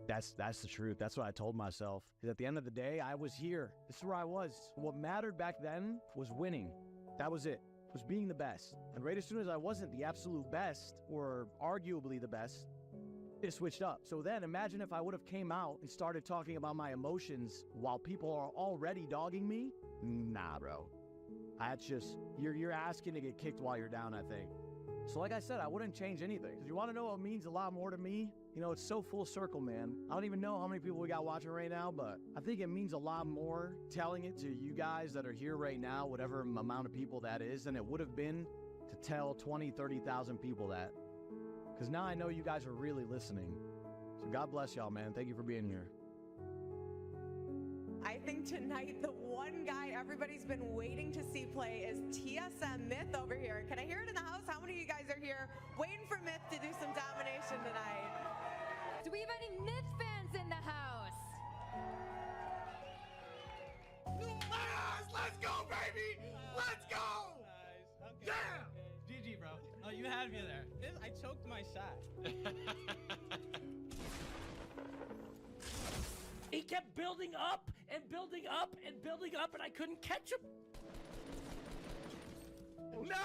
That's the truth. That's what I told myself. Because at the end of the day, I was here. This is where I was. What mattered back then was winning. That was it. Was being the best. And right as soon as I wasn't the absolute best, or arguably the best, it switched up. So then imagine if I would have came out and started talking about my emotions while people are already dogging me. Nah, bro. That's just, you're asking to get kicked while you're down, I think. So like I said, I wouldn't change anything. Because you want to know what means a lot more to me? You know, it's so full circle, man. I don't even know how many people we got watching right now, but I think it means a lot more telling it to you guys that are here right now, whatever amount of people that is, than it would have been to tell 20, 30,000 people that. Because now I know you guys are really listening. So God bless y'all, man. Thank you for being here. I think tonight the one guy everybody's been waiting to see play is TSM Myth over here. Can I hear it in the house? How many of you guys are here waiting for Myth to do some domination tonight? Do we have any Myth fans in the house? Yes, let's go, baby! Let's go! Nice. Okay. Yeah! Okay. GG, bro. Oh, you had me there. I choked my shot. He kept building up and building up and building up, and I couldn't catch him. No!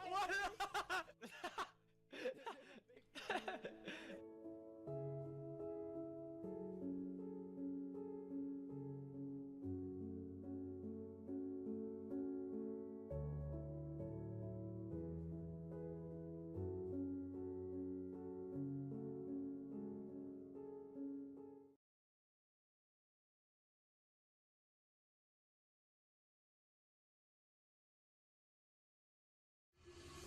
What?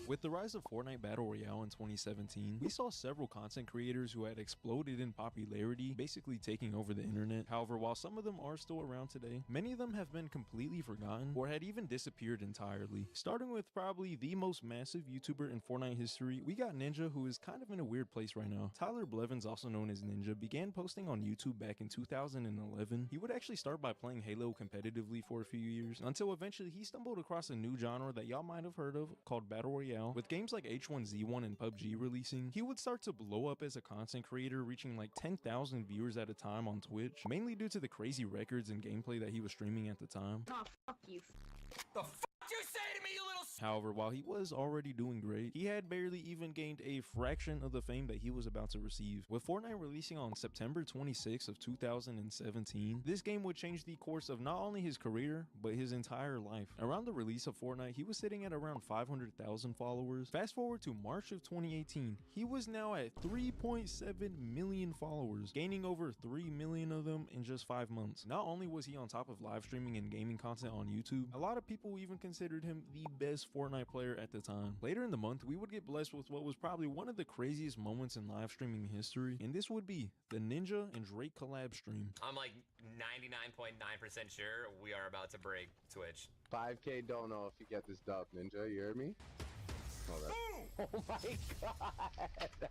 With the rise of Fortnite Battle Royale in 2017, we saw several content creators who had exploded in popularity, basically taking over the internet. However, while some of them are still around today, many of them have been completely forgotten or had even disappeared entirely. Starting with probably the most massive YouTuber in Fortnite history, we got Ninja, who is kind of in a weird place right now. Tyler Blevins, also known as Ninja, began posting on YouTube back in 2011. He would actually start by playing Halo competitively for a few years, until eventually he stumbled across a new genre that y'all might have heard of called Battle Royale. With games like H1Z1 and PUBG releasing, he would start to blow up as a content creator, reaching like 10,000 viewers at a time on Twitch, mainly due to the crazy records and gameplay that he was streaming at the time. Oh, fuck you. The f*** you say to me, you little s***? However, while he was already doing great, he had barely even gained a fraction of the fame that he was about to receive. With Fortnite releasing on September 26 of 2017, this game would change the course of not only his career, but his entire life. Around the release of Fortnite, he was sitting at around 500,000 followers. Fast forward to March of 2018, he was now at 3.7 million followers, gaining over 3 million of them in just 5 months. Not only was he on top of live streaming and gaming content on YouTube, a lot of people even considered him the best Fortnite player at the time. Later in the month, we would get blessed with what was probably one of the craziest moments in live streaming history, and this would be the Ninja and Drake collab stream. I'm like 99.9% sure we are about to break Twitch. 5K don't know if you get this dub, Ninja, you hear me? Oh my god!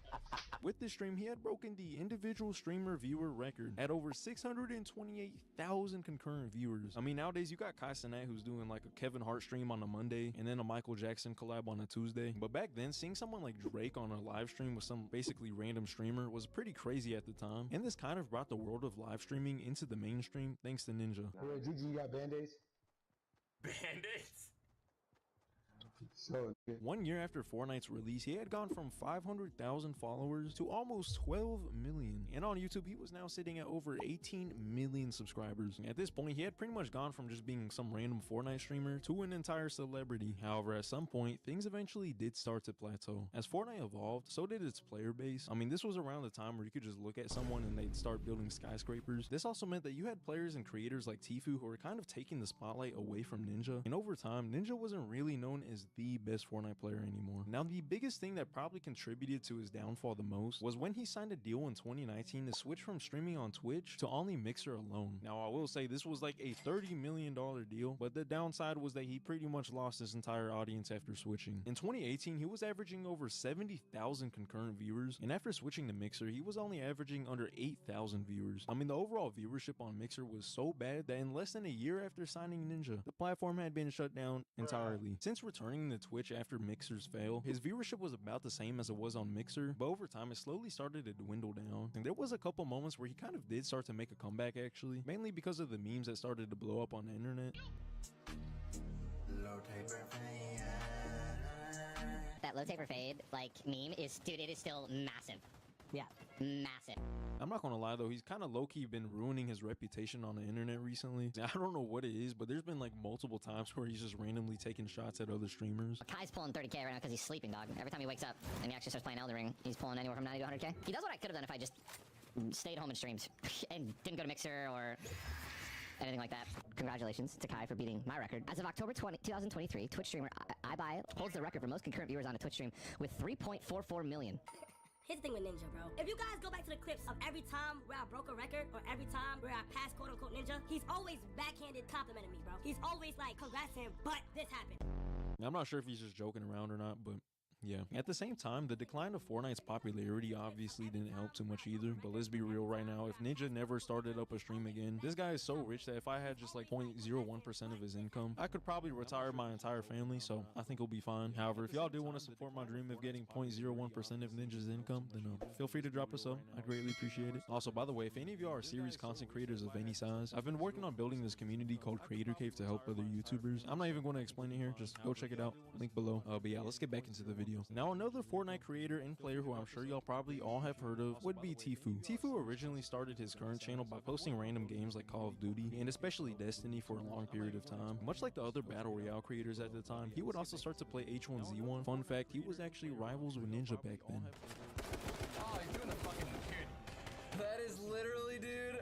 With this stream, he had broken the individual streamer viewer record at over 628,000 concurrent viewers. I mean, nowadays you got Kai Cenat, who's doing like a Kevin Hart stream on a Monday and then a Michael Jackson collab on a Tuesday. But back then, seeing someone like Drake on a live stream with some basically random streamer was pretty crazy at the time. And this kind of brought the world of live streaming into the mainstream thanks to Ninja. Hey, Gigi, you got band-aids? Bandits? So 1 year after Fortnite's release, he had gone from 500,000 followers to almost 12 million. And on YouTube, he was now sitting at over 18 million subscribers. At this point, he had pretty much gone from just being some random Fortnite streamer to an entire celebrity. However, at some point, things eventually did start to plateau. As Fortnite evolved, so did its player base. I mean, this was around the time where you could just look at someone and they'd start building skyscrapers. This also meant that you had players and creators like Tfue who were kind of taking the spotlight away from Ninja. And over time, Ninja wasn't really known as the best Fortnite player anymore. Now, the biggest thing that probably contributed to his downfall the most was when he signed a deal in 2019 to switch from streaming on Twitch to only Mixer alone. Now, I will say this was like a $30 million deal, but the downside was that he pretty much lost his entire audience after switching. In 2018, he was averaging over 70,000 concurrent viewers, and after switching to Mixer, he was only averaging under 8,000 viewers. I mean, the overall viewership on Mixer was so bad that in less than a year after signing Ninja, the platform had been shut down entirely. Since returning to Twitch after Mixer's fail, his viewership was about the same as it was on Mixer, but over time it slowly started to dwindle down. And there was a couple moments where he kind of did start to make a comeback actually, mainly because of the memes that started to blow up on the internet. That low taper fade, like, meme is, dude, it is still massive. Yeah, massive. I'm not gonna lie though, he's kind of low-key been ruining his reputation on the internet recently. I don't know what it is, but there's been like multiple times where he's just randomly taking shots at other streamers. Kai's pulling 30K right now because he's sleeping, dog. Every time he wakes up and he actually starts playing Elden Ring, he's pulling anywhere from 90 to 100K. He does what I could have done if I just stayed home and streamed and didn't go to Mixer or anything like that. Congratulations to Kai for beating my record. As of October 2023, Twitch streamer iBuy holds the record for most concurrent viewers on a Twitch stream with 3.44 million. Here's the thing with Ninja, bro. If you guys go back to the clips of every time where I broke a record or every time where I passed quote-unquote Ninja, he's always backhanded complimenting me, bro. He's always like, congrats to him, but this happened. I'm not sure if he's just joking around or not, but yeah. At the same time, the decline of Fortnite's popularity obviously didn't help too much either, but let's be real right now, if Ninja never started up a stream again, this guy is so rich that if I had just like 0.01% of his income, I could probably retire my entire family, so I think he'll be fine. However, if y'all do want to support my dream of getting 0.01% of Ninja's income, then feel free to drop us up. I'd greatly appreciate it. Also, by the way, if any of y'all are serious content creators of any size, I've been working on building this community called Creator Cave to help other YouTubers. I'm not even going to explain it here, just go check it out, link below. But yeah, let's get back into the video. Now, another Fortnite creator and player who I'm sure y'all probably all have heard of would be Tfue. Tfue originally started his current channel by posting random games like Call of Duty and especially Destiny for a long period of time. Much like the other Battle Royale creators at the time, he would also start to play H1Z1. Fun fact, he was actually rivals with Ninja back then. Oh, you're doing the fucking dude. That is literally, dude,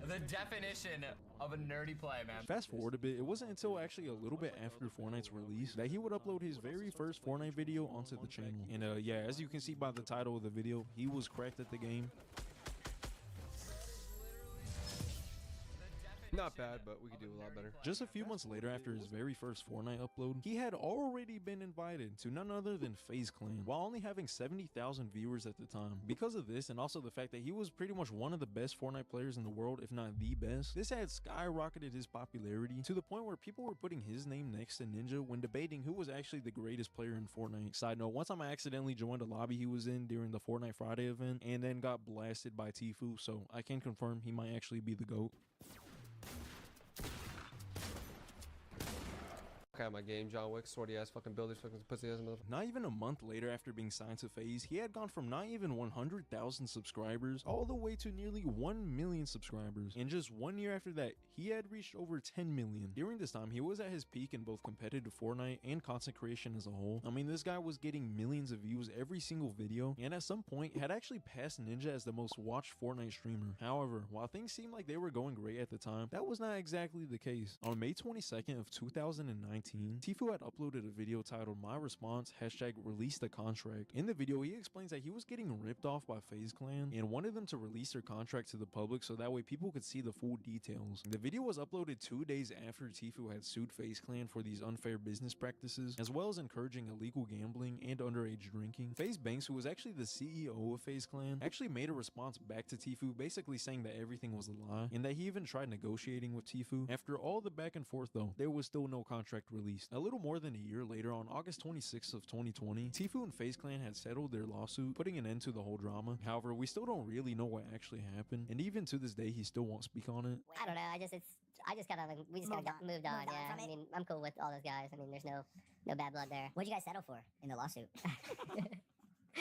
the definition of a nerdy play, man. Fast forward a bit, it wasn't until actually a little bit after Fortnite's release that he would upload his very first Fortnite video onto the channel. And yeah, as you can see by the title of the video, he was cracked at the game. Not bad, but we could do a lot better. Just a few months later, after his very first Fortnite upload, he had already been invited to none other than FaZe Clan, while only having 70,000 viewers at the time. Because of this, and also the fact that he was pretty much one of the best Fortnite players in the world, if not the best, this had skyrocketed his popularity to the point where people were putting his name next to Ninja when debating who was actually the greatest player in Fortnite. Side note, one time I accidentally joined a lobby he was in during the Fortnite Friday event, and then got blasted by Tfue, so I can confirm he might actually be the GOAT. My game, John Wick, swordy ass fucking builders, fucking pussy ass motherfucker. Not even a month later after being signed to FaZe, he had gone from not even 100,000 subscribers all the way to nearly 1 million subscribers. And just 1 year after that, he had reached over 10 million. During this time, he was at his peak in both competitive Fortnite and content creation as a whole. I mean, this guy was getting millions of views every single video, and at some point had actually passed Ninja as the most watched Fortnite streamer. However, while things seemed like they were going great at the time, that was not exactly the case. On May 22nd of 2019, Tfue had uploaded a video titled "My Response #Release the Contract." In the video, he explains that he was getting ripped off by FaZe Clan and wanted them to release their contract to the public so that way people could see the full details. The video was uploaded 2 days after Tfue had sued FaZe Clan for these unfair business practices, as well as encouraging illegal gambling and underage drinking. FaZe Banks, who was actually the CEO of FaZe Clan, actually made a response back to Tfue, basically saying that everything was a lie and that he even tried negotiating with Tfue. After all the back and forth though, there was still no contract released. A little more than a year later, on August 26th of 2020, Tfue and FaZe Clan had settled their lawsuit, putting an end to the whole drama. However, we still don't really know what actually happened, and even to this day, he still won't speak on it. I don't know. I just gotta, we just gotta moved on. Yeah, I mean, I'm cool with all those guys. I mean, there's no bad blood there. What'd you guys settle for in the lawsuit?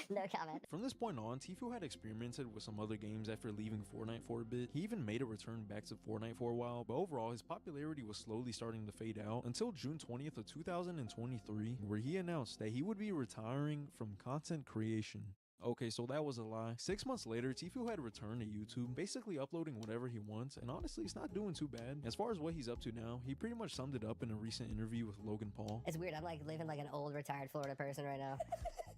No comment. From this point on, Tfue had experimented with some other games after leaving Fortnite for a bit. He even made a return back to Fortnite for a while, but overall, his popularity was slowly starting to fade out until June 20th of 2023, where he announced that he would be retiring from content creation. Okay, so that was a lie. 6 months later, Tfue had returned to YouTube, basically uploading whatever he wants, and honestly, it's not doing too bad. As far as what he's up to now, he pretty much summed it up in a recent interview with Logan Paul. It's weird, I'm like living like an old retired Florida person right now.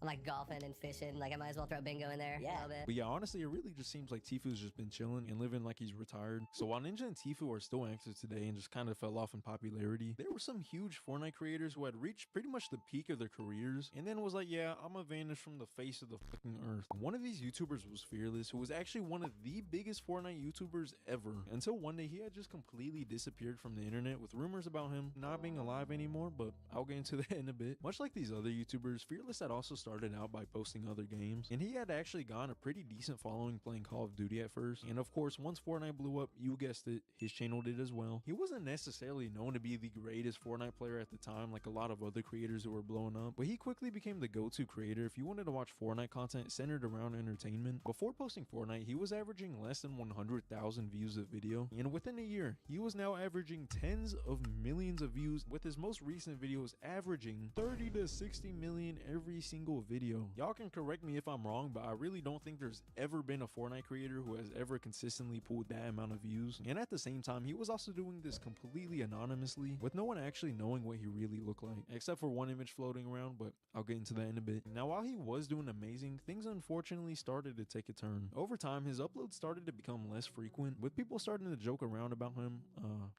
I'm like golfing and fishing, like I might as well throw bingo in there a little bit. But yeah, honestly, it really just seems like Tfue's just been chilling and living like he's retired. So while Ninja and Tfue are still active today and just kind of fell off in popularity, there were some huge Fortnite creators who had reached pretty much the peak of their careers and then was like, yeah, I'm gonna vanish from the face of the fucking fucking earth. One of these YouTubers was Fearless, who was actually one of the biggest Fortnite YouTubers ever, until one day he had just completely disappeared from the internet with rumors about him not being alive anymore, but I'll get into that in a bit. Much like these other YouTubers, Fearless had also started out by posting other games, and he had actually gotten a pretty decent following playing Call of Duty at first, and of course once Fortnite blew up, you guessed it, his channel did as well. He wasn't necessarily known to be the greatest Fortnite player at the time like a lot of other creators who were blowing up, but he quickly became the go-to creator if you wanted to watch Fortnite content centered around entertainment. Before posting Fortnite, he was averaging less than 100,000 views a video, and within a year, he was now averaging tens of millions of views, with his most recent videos averaging 30 to 60 million every single video. Y'all can correct me if I'm wrong, but I really don't think there's ever been a Fortnite creator who has ever consistently pulled that amount of views. And at the same time, he was also doing this completely anonymously, with no one actually knowing what he really looked like, except for one image floating around, but I'll get into that in a bit. Now, while he was doing amazing, things unfortunately started to take a turn. Over time, his uploads started to become less frequent, with people starting to joke around about him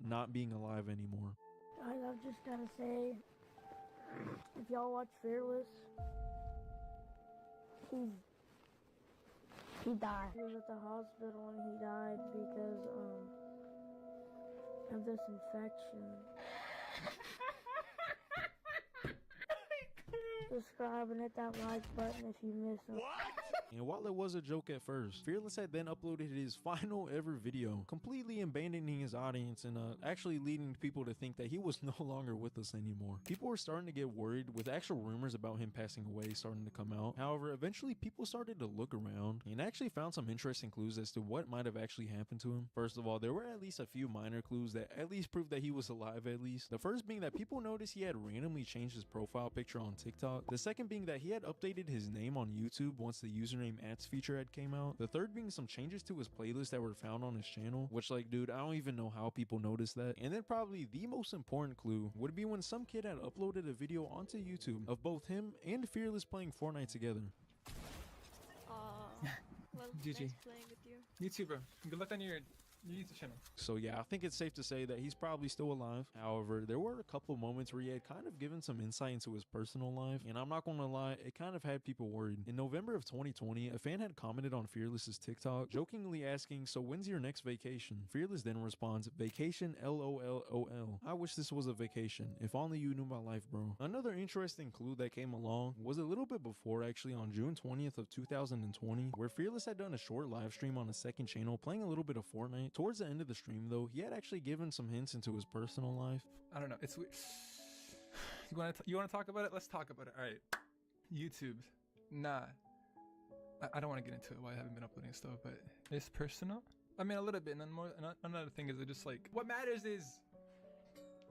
not being alive anymore. I've just gotta say, if y'all watch Fearless, he died. He was at the hospital and he died because of this infection. Subscribe and hit that like button if you miss him. And while it was a joke at first, Fearless had then uploaded his final ever video, completely abandoning his audience and actually leading people to think that he was no longer with us anymore. People were starting to get worried, with actual rumors about him passing away starting to come out. However, eventually people started to look around and actually found some interesting clues as to what might have actually happened to him. First of all, there were at least a few minor clues that at least proved that he was alive at least. The first being that people noticed he had randomly changed his profile picture on TikTok. The second being that he had updated his name on YouTube once the username ads feature had came out. The third being some changes to his playlist that were found on his channel, which, like, dude, I don't even know how people noticed that. And then probably the most important clue would be when some kid had uploaded a video onto YouTube of both him and Fearless playing Fortnite together. Well, GG. nice playing with you. YouTuber, good luck on your YouTube channel. So yeah, I think it's safe to say that he's probably still alive. However, there were a couple moments where he had kind of given some insight into his personal life, and I'm not gonna lie, it kind of had people worried. In November of 2020, a fan had commented on Fearless's TikTok, jokingly asking, "So when's your next vacation?" Fearless then responds, "Vacation LOLOL. I wish this was a vacation. If only you knew my life, bro." Another interesting clue that came along was a little bit before, actually, on June 20th of 2020, where Fearless had done a short live stream on a second channel playing a little bit of Fortnite. Towards the end of the stream, though, he had actually given some hints into his personal life. I don't know. It's weird. You want to talk about it? Let's talk about it. All right. YouTube. Nah. I don't want to get into it. Why I haven't been uploading stuff, but it's personal. I mean, a little bit. And then another thing is, it just like, what matters is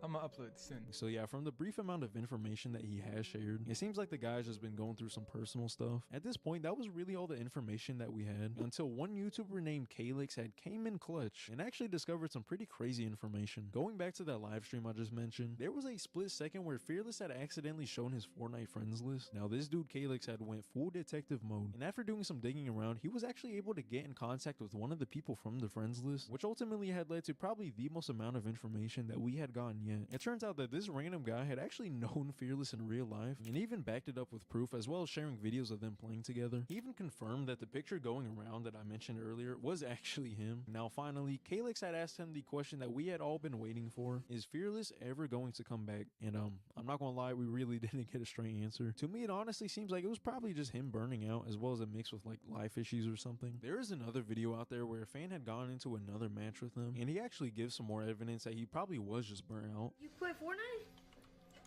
I'm gonna upload soon. So yeah, from the brief amount of information that he has shared, it seems like the guy's just been going through some personal stuff. At this point, that was really all the information that we had, until one YouTuber named Calyx had came in clutch and actually discovered some pretty crazy information. Going back to that live stream I just mentioned, there was a split second where Fearless had accidentally shown his Fortnite friends list. Now this dude Calyx had went full detective mode, and after doing some digging around, he was actually able to get in contact with one of the people from the friends list, which ultimately had led to probably the most amount of information that we had gotten yet. It turns out that this random guy had actually known Fearless in real life, and even backed it up with proof, as well as sharing videos of them playing together. He even confirmed that the picture going around that I mentioned earlier was actually him. Now finally, Calyx had asked him the question that we had all been waiting for: is Fearless ever going to come back? And I'm not gonna lie, we really didn't get a straight answer. To me, it honestly seems like it was probably just him burning out, as well as a mix with like life issues or something. There is another video out there where a fan had gone into another match with him, and he actually gives some more evidence that he probably was just burnt out. You quit Fortnite?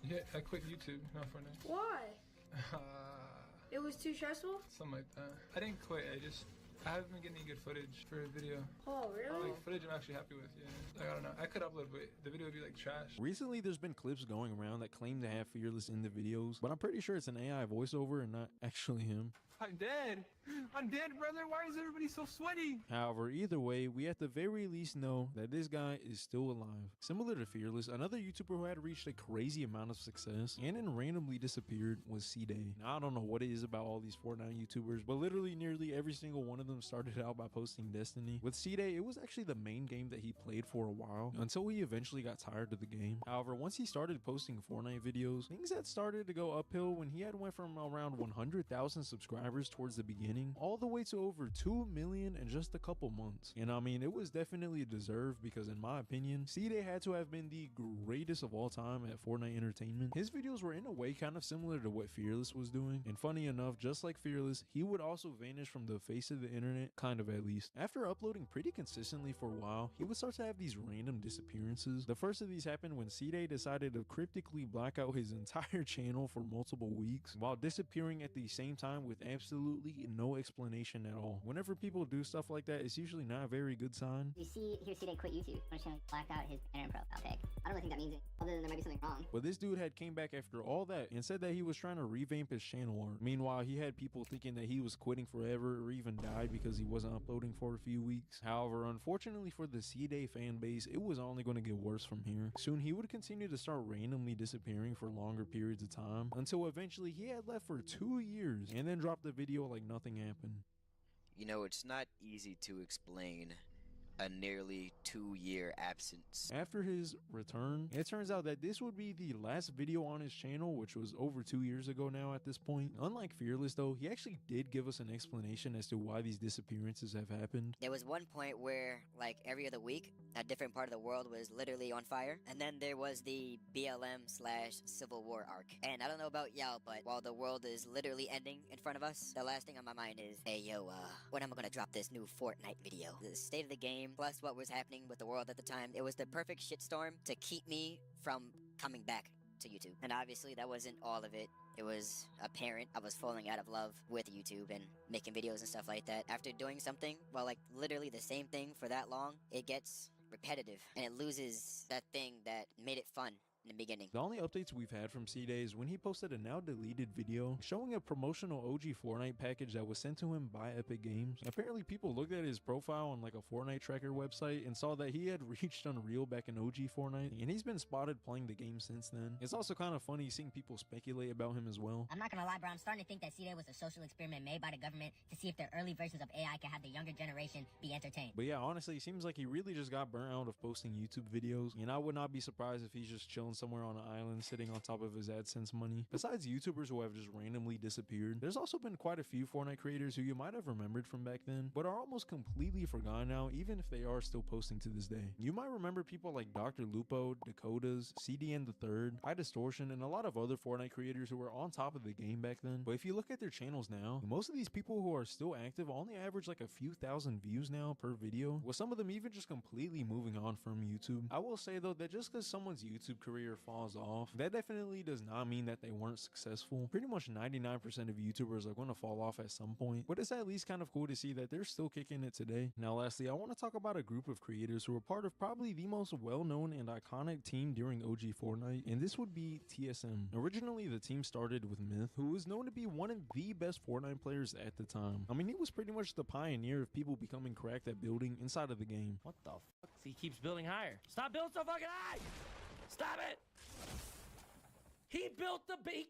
Yeah, I quit YouTube, not Fortnite. Why? It was too stressful? Something like that. I didn't quit, I haven't been getting any good footage for a video. Oh, really? Like, footage I'm actually happy with, yeah. Like, I don't know. I could upload, but the video would be like trash. Recently, there's been clips going around that claim to have Fearless in the videos, but I'm pretty sure it's an AI voiceover and not actually him. I'm dead. I'm dead, brother. Why is everybody so sweaty? However, either way, we at the very least know that this guy is still alive. Similar to Fearless, another YouTuber who had reached a crazy amount of success and then randomly disappeared was C-Day. Now, I don't know what it is about all these Fortnite YouTubers, but literally nearly every single one of them started out by posting Destiny. With C-Day, it was actually the main game that he played for a while, until he eventually got tired of the game. However, once he started posting Fortnite videos, things had started to go uphill when he had went from around 100,000 subscribers subscribers towards the beginning, all the way to over 2 million in just a couple months. And I mean, it was definitely deserved because in my opinion, C-Day had to have been the greatest of all time at Fortnite entertainment. His videos were in a way kind of similar to what Fearless was doing, and funny enough, just like Fearless, he would also vanish from the face of the internet, kind of at least. After uploading pretty consistently for a while, he would start to have these random disappearances. The first of these happened when C-Day decided to cryptically black out his entire channel for multiple weeks, while disappearing at the same time with absolutely no explanation at all. Whenever people do stuff like that, it's usually not a very good sign. You see here C-Day quit YouTube. On his channel, blacked out his banner and profile pic. I don't really think that means it, other than there might be something wrong. But this dude had came back after all that and said that he was trying to revamp his channel art. Meanwhile, he had people thinking that he was quitting forever or even died because he wasn't uploading for a few weeks. However, unfortunately for the C-Day fan base, it was only going to get worse from here. Soon he would continue to start randomly disappearing for longer periods of time until eventually he had left for 2 years and then dropped the video like nothing happened. You know, it's not easy to explain a nearly 2-year absence. After his return, it turns out that this would be the last video on his channel, which was over 2 years ago now at this point. Unlike Fearless though, he actually did give us an explanation as to why these disappearances have happened. There was one point where, like every other week, a different part of the world was literally on fire. And then there was the BLM/Civil War arc. And I don't know about y'all, but while the world is literally ending in front of us, the last thing on my mind is, hey yo, when am I gonna drop this new Fortnite video? The state of the game, plus what was happening with the world at the time, it was the perfect shitstorm to keep me from coming back to YouTube. And obviously that wasn't all of it. It was apparent I was falling out of love with YouTube and making videos and stuff like that. After doing something, well, like literally the same thing for that long, it gets repetitive and it loses that thing that made it fun in the beginning. The only updates we've had from C-Day is when he posted a now deleted video showing a promotional OG Fortnite package that was sent to him by Epic Games. Apparently people looked at his profile on like a Fortnite tracker website and saw that he had reached Unreal back in OG Fortnite, and he's been spotted playing the game since then. It's also kind of funny seeing people speculate about him as well. I'm not gonna lie, bro, I'm starting to think that C-Day was a social experiment made by the government to see if the early versions of AI can have the younger generation be entertained. But yeah, honestly, it seems like he really just got burnt out of posting YouTube videos, and I would not be surprised if he's just chilling somewhere on an island sitting on top of his AdSense money. Besides YouTubers who have just randomly disappeared, there's also been quite a few Fortnite creators who you might have remembered from back then, but are almost completely forgotten now, even if they are still posting to this day. You might remember people like Dr. Lupo, Dakotas, CDN the Third, High Distortion, and a lot of other Fortnite creators who were on top of the game back then. But if you look at their channels now, most of these people who are still active only average like a few thousand views now per video, with some of them even just completely moving on from YouTube. I will say though that just because someone's YouTube career falls off, that definitely does not mean that they weren't successful. Pretty much 99% of YouTubers are going to fall off at some point, but it's at least kind of cool to see that they're still kicking it today. Now lastly, I want to talk about a group of creators who are part of probably the most well-known and iconic team during OG Fortnite, and this would be TSM. Originally the team started with Myth, who was known to be one of the best Fortnite players at the time. I mean, he was pretty much the pioneer of people becoming cracked at building inside of the game. What the fuck? He keeps building higher. Stop building so fucking high! Stop it! He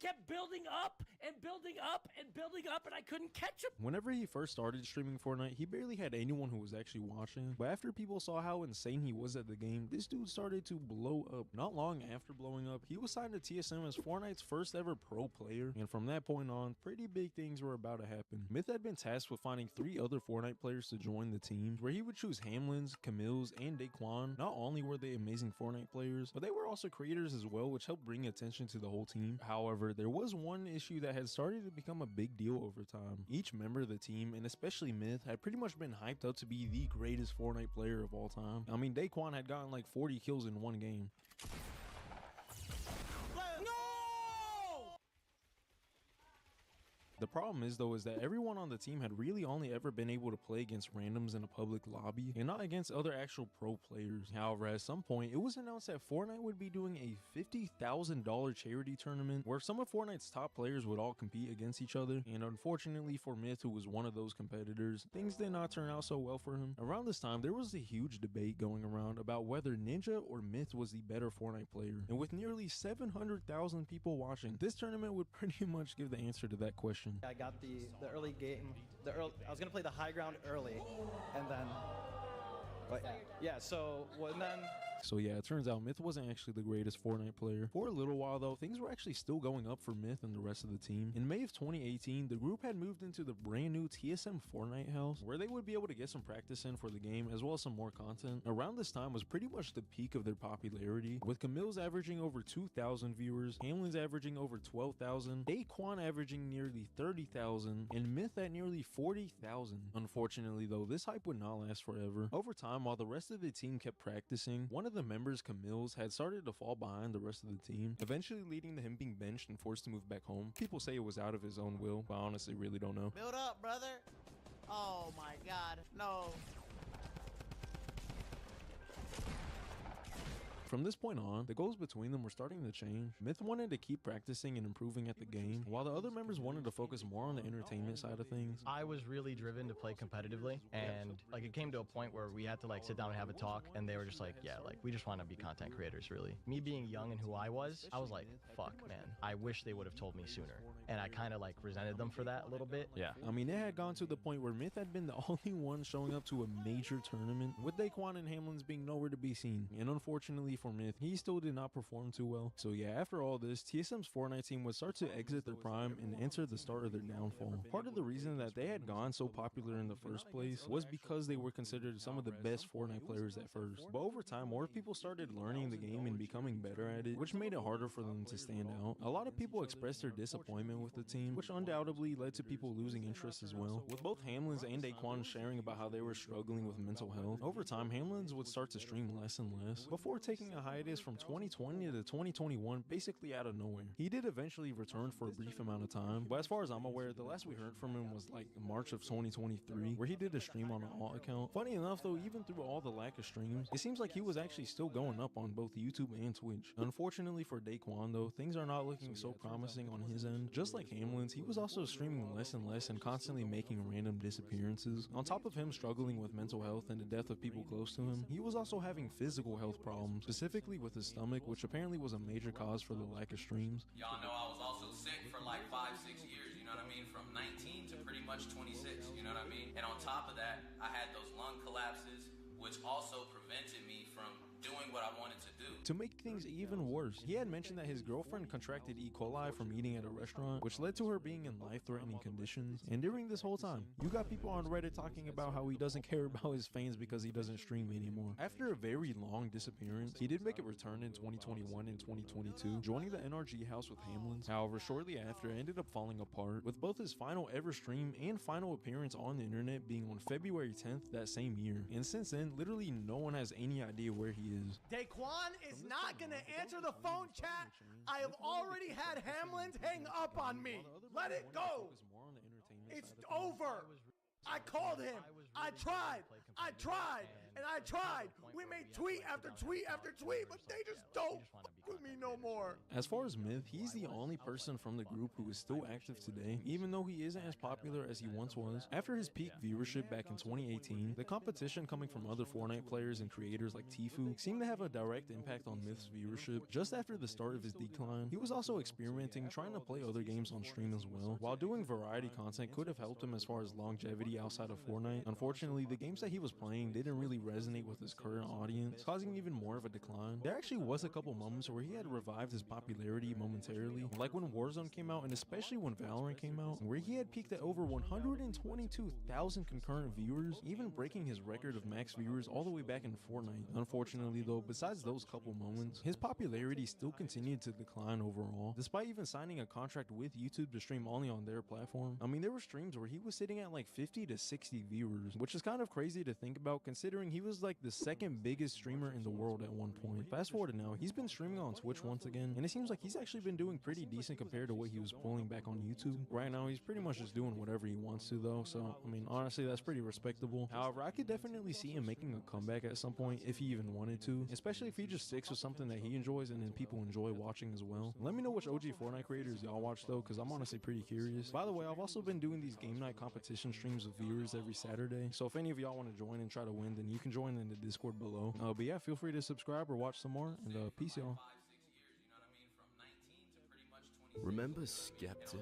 kept building up and building up and building up, and I couldn't catch him. Whenever he first started streaming Fortnite, he barely had anyone who was actually watching, but after people saw how insane he was at the game, this dude started to blow up. Not long after blowing up, he was signed to TSM as Fortnite's first ever pro player, and from that point on, pretty big things were about to happen. Myth had been tasked with finding 3 other Fortnite players to join the team, where he would choose Hamlins, Camille's, and Daquan. Not only were they amazing Fortnite players, but they were also creators as well, which helped bring attention to the whole team. However, there was one issue that had started to become a big deal over time. Each member of the team, and especially Myth, had pretty much been hyped up to be the greatest Fortnite player of all time. I mean, Daquan had gotten like 40 kills in one game. The problem is though is that everyone on the team had really only ever been able to play against randoms in a public lobby and not against other actual pro players. However, at some point it was announced that Fortnite would be doing a $50,000 charity tournament where some of Fortnite's top players would all compete against each other, and unfortunately for Myth, who was one of those competitors, things did not turn out so well for him. Around this time there was a huge debate going around about whether Ninja or Myth was the better Fortnite player, and with nearly 700,000 people watching, this tournament would pretty much give the answer to that question. I got the early game. I was gonna play the high ground early, and then, but yeah. So when then So yeah, it turns out Myth wasn't actually the greatest Fortnite player. For a little while though, things were actually still going up for Myth and the rest of the team. In May of 2018, the group had moved into the brand new TSM Fortnite house, where they would be able to get some practice in for the game, as well as some more content. Around this time was pretty much the peak of their popularity, with Camille's averaging over 2,000 viewers, Hamlin's averaging over 12,000, Daquan averaging nearly 30,000, and Myth at nearly 40,000. Unfortunately though, this hype would not last forever. Over time, while the rest of the team kept practicing, one of the members, Camille's, had started to fall behind the rest of the team, eventually leading to him being benched and forced to move back home. People say it was out of his own will, but I honestly really don't know. Build up, brother. Oh my god, no. From this point on, the goals between them were starting to change. Myth wanted to keep practicing and improving at the game, while the other members wanted to focus more on the entertainment side of things. I was really driven to play competitively, and like it came to a point where we had to like sit down and have a talk, and they were just like, yeah, like we just want to be content creators, really. Me being young and who I was like, fuck, man, I wish they would have told me sooner. And I kind of like resented them for that a little bit. Yeah. I mean, it had gone to the point where Myth had been the only one showing up to a major tournament, with Daquan and Hamlin's being nowhere to be seen. And unfortunately for Myth, he still did not perform too well. So yeah, after all this, TSM's Fortnite team would start to exit their prime and enter the start of their downfall. Part of the reason that they had gone so popular in the first place was because they were considered some of the best Fortnite players at first. But over time, more people started learning the game and becoming better at it, which made it harder for them to stand out. A lot of people expressed their disappointment with the team, which undoubtedly led to people losing interest as well. With both Hamlin's and Daquan sharing about how they were struggling with mental health, over time Hamlin's would start to stream less and less, before taking a hiatus from 2020 to 2021 basically out of nowhere. He did eventually return for a brief amount of time, but as far as I'm aware, the last we heard from him was like March of 2023, where he did a stream on an alt account. Funny enough though, even through all the lack of streams, it seems like he was actually still going up on both YouTube and Twitch. Unfortunately for Daquan though, things are not looking so promising on his end. Just like Hamlin's, he was also streaming less and less and constantly making random disappearances. On top of him struggling with mental health and the death of people close to him, he was also having physical health problems, specifically with his stomach, which apparently was a major cause for the lack of streams. Y'all know I was also sick for like 5-6 years, you know what I mean? From 19 to pretty much 26, you know what I mean? And on top of that, I had those lung collapses, which also prevented me from doing what I wanted to do. To make things even worse, he had mentioned that his girlfriend contracted E. coli from eating at a restaurant, which led to her being in life-threatening conditions. And during this whole time, you got people on Reddit talking about how he doesn't care about his fans because he doesn't stream anymore. After a very long disappearance, he did make a return in 2021 and 2022, joining the NRG house with Hamlin's. However, shortly after, it ended up falling apart, with both his final ever stream and final appearance on the internet being on February 10th that same year. And since then, literally no one has any idea where he is. Daquan is not gonna answer the phone chat. I have already had Hamlin's hang up on me. Let it go. It's over. I called him. I tried. And I tried. We made tweet after tweet after tweet, but they just don't fuck with me no more. As far as Myth, he's the only person from the group who is still active today, even though he isn't as popular as he once was. After his peak viewership back in 2018, the competition coming from other Fortnite players and creators like Tfue seemed to have a direct impact on Myth's viewership. Just after the start of his decline, he was also experimenting, trying to play other games on stream as well. While doing variety content could have helped him as far as longevity outside of Fortnite, unfortunately, the games that he was playing didn't really resonate with his current audience, causing even more of a decline. There actually was a couple moments where he had revived his popularity momentarily, like when Warzone came out and especially when Valorant came out, where he had peaked at over 122,000 concurrent viewers, even breaking his record of max viewers all the way back in Fortnite. Unfortunately though, besides those couple moments, his popularity still continued to decline overall, despite even signing a contract with YouTube to stream only on their platform. I mean, there were streams where he was sitting at like 50 to 60 viewers, which is kind of crazy to think about considering he was like the second biggest streamer in the world at one point. Fast forward to now, he's been streaming on Twitch once again, and it seems like he's actually been doing pretty decent compared to what he was pulling back on YouTube. Right now, he's pretty much just doing whatever he wants to though, so I mean, honestly, that's pretty respectable. However, I could definitely see him making a comeback at some point if he even wanted to, especially if he just sticks with something that he enjoys and then people enjoy watching as well. Let me know which OG Fortnite creators y'all watch though, because I'm honestly pretty curious. By the way, I've also been doing these game night competition streams with viewers every Saturday, so if any of y'all want to join and try to win, then you can join in the Discord below. But yeah, feel free to subscribe or watch some more, and peace y'all. Remember Skeptic?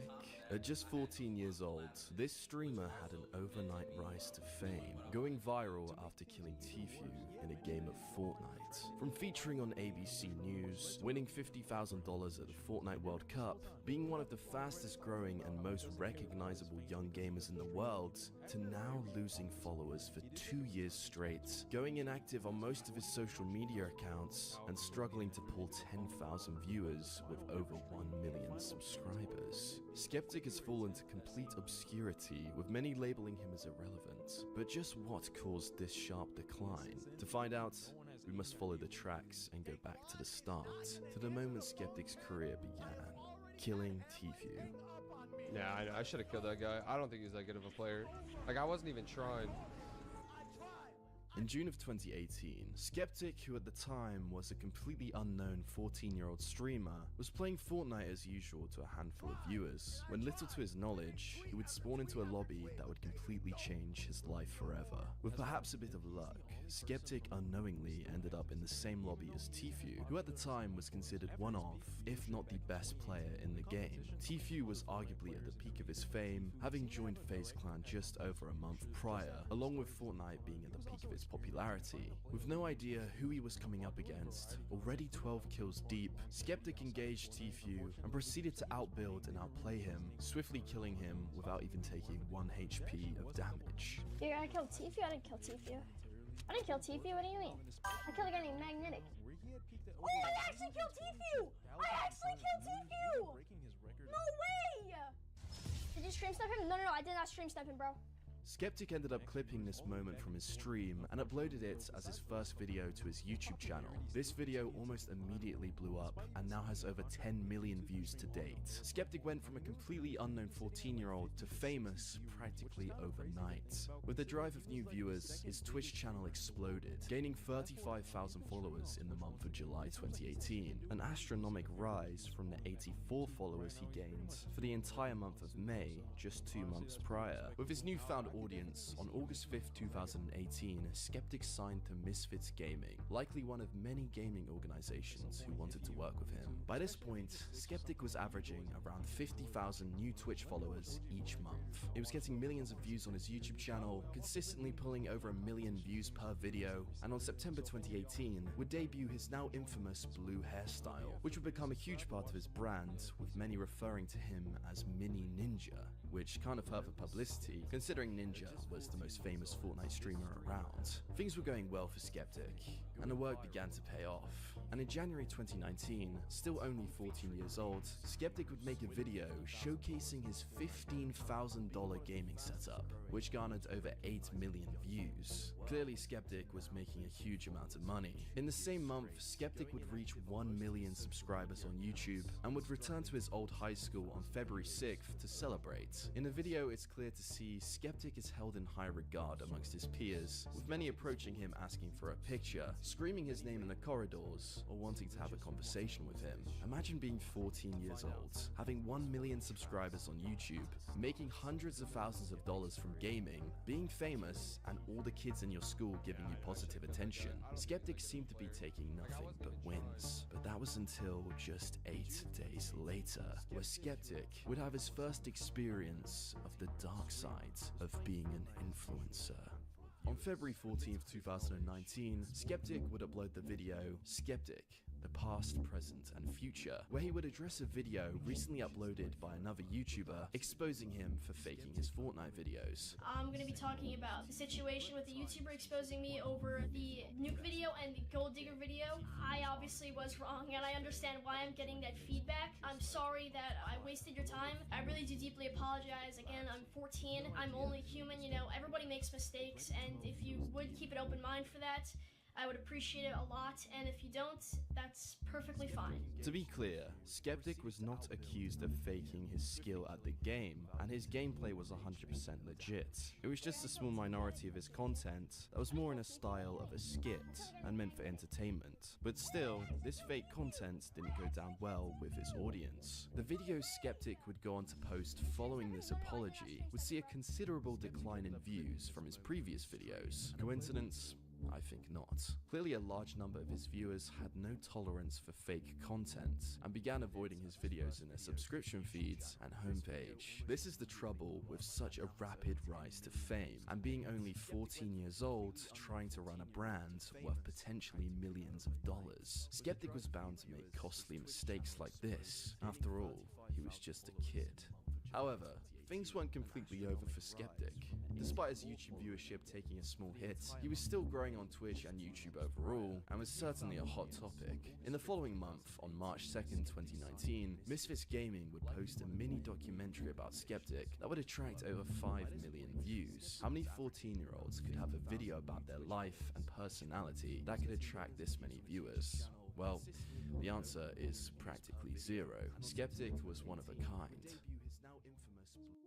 At just 14 years old, this streamer had an overnight rise to fame going viral after killing Tfue in a game of Fortnite. From featuring on ABC News, winning $50,000 at the Fortnite World Cup, being one of the fastest growing and most recognizable young gamers in the world, to now losing followers for 2 years straight, going inactive on most of his social media accounts, and struggling to pull 10,000 viewers with over 1 million subscribers. Skeptic has fallen to complete obscurity, with many labeling him as irrelevant. But just what caused this sharp decline? To find out, we must follow the tracks and go back to the start, to the moment Skeptic's career began, killing Tfue. Yeah, I should have killed that guy. I don't think he's that good of a player. Like, I wasn't even trying. In June of 2018, Skeptic, who at the time was a completely unknown 14-year-old streamer, was playing Fortnite as usual to a handful of viewers, when little to his knowledge, he would spawn into a lobby that would completely change his life forever. With perhaps a bit of luck, Skeptic unknowingly ended up in the same lobby as Tfue, who at the time was considered one of, if not the best player in the game. Tfue was arguably at the peak of his fame, having joined FaZe Clan just over a month prior, along with Fortnite being at the peak of its popularity. With no idea who he was coming up against, already 12 kills deep, Skeptic engaged Tfue and proceeded to outbuild and outplay him, swiftly killing him without even taking 1 HP of damage. Dude, I killed Tfue? I didn't kill Tfue. I didn't kill Tfue, what do you mean? I killed a guy named Magnetic. Oh, I actually killed Tfue! I actually killed Tfue! No way! Did you stream snipe him? No, I did not stream snipe him, bro. Skeptic ended up clipping this moment from his stream and uploaded it as his first video to his YouTube channel. This video almost immediately blew up and now has over 10 million views to date. Skeptic went from a completely unknown 14-year-old to famous practically overnight. With the drive of new viewers, his Twitch channel exploded, gaining 35,000 followers in the month of July 2018, an astronomical rise from the 84 followers he gained for the entire month of May, just 2 months prior. With his newfound audience, on August 5th, 2018, Skeptic signed to Misfits Gaming, likely one of many gaming organizations who wanted to work with him. By this point, Skeptic was averaging around 50,000 new Twitch followers each month. He was getting millions of views on his YouTube channel, consistently pulling over 1 million views per video, and on September 2018 would debut his now infamous blue hairstyle, which would become a huge part of his brand, with many referring to him as Mini Ninja, which kind of hurt for publicity, considering Ninja was the most famous Fortnite streamer around. Things were going well for Skeptic, and the work began to pay off. And in January 2019, still only 14 years old, Skeptic would make a video showcasing his $15,000 gaming setup, which garnered over 8 million views. Clearly, Skeptic was making a huge amount of money. In the same month, Skeptic would reach 1 million subscribers on YouTube and would return to his old high school on February 6th to celebrate. In the video, it's clear to see Skeptic is held in high regard amongst his peers, with many approaching him asking for a picture, screaming his name in the corridors, or wanting to have a conversation with him. Imagine being 14 years old, having 1 million subscribers on YouTube, making hundreds of thousands of dollars from gaming, being famous, and all the kids in your school giving you positive attention. Skeptic seemed to be taking nothing but wins. But that was until just 8 days later, where Skeptic would have his first experience of the dark side of being an influencer. On February 14th, 2019, Skeptic would upload the video Skeptic, the past, present, and future, where he would address a video recently uploaded by another YouTuber exposing him for faking his Fortnite videos. I'm going to be talking about the situation with the YouTuber exposing me over the nuke video and the gold digger video. I obviously was wrong, and I understand why I'm getting that feedback. I'm sorry that I wasted your time. I really do deeply apologize. Again, I'm 14. I'm only human, you know, everybody makes mistakes, and if you would keep an open mind for that, I would appreciate it a lot, and if you don't, that's perfectly fine. To be clear, Skeptic was not accused of faking his skill at the game, and his gameplay was 100% legit. It was just a small minority of his content that was more in a style of a skit and meant for entertainment. But still, this fake content didn't go down well with his audience. The videos Skeptic would go on to post following this apology would see a considerable decline in views from his previous videos. Coincidence? I think not. Clearly a large number of his viewers had no tolerance for fake content and began avoiding his videos in their subscription feeds and homepage. This is the trouble with such a rapid rise to fame, and being only 14 years old, trying to run a brand worth potentially millions of dollars. Skeptic was bound to make costly mistakes like this. After all, he was just a kid. However, things weren't completely over for Skeptic. Despite his YouTube viewership taking a small hit, he was still growing on Twitch and YouTube overall, and was certainly a hot topic. In the following month, on March 2nd, 2019, Misfits Gaming would post a mini documentary about Skeptic that would attract over 5 million views. How many 14-year-olds could have a video about their life and personality that could attract this many viewers? Well, the answer is practically zero. Skeptic was one of a kind.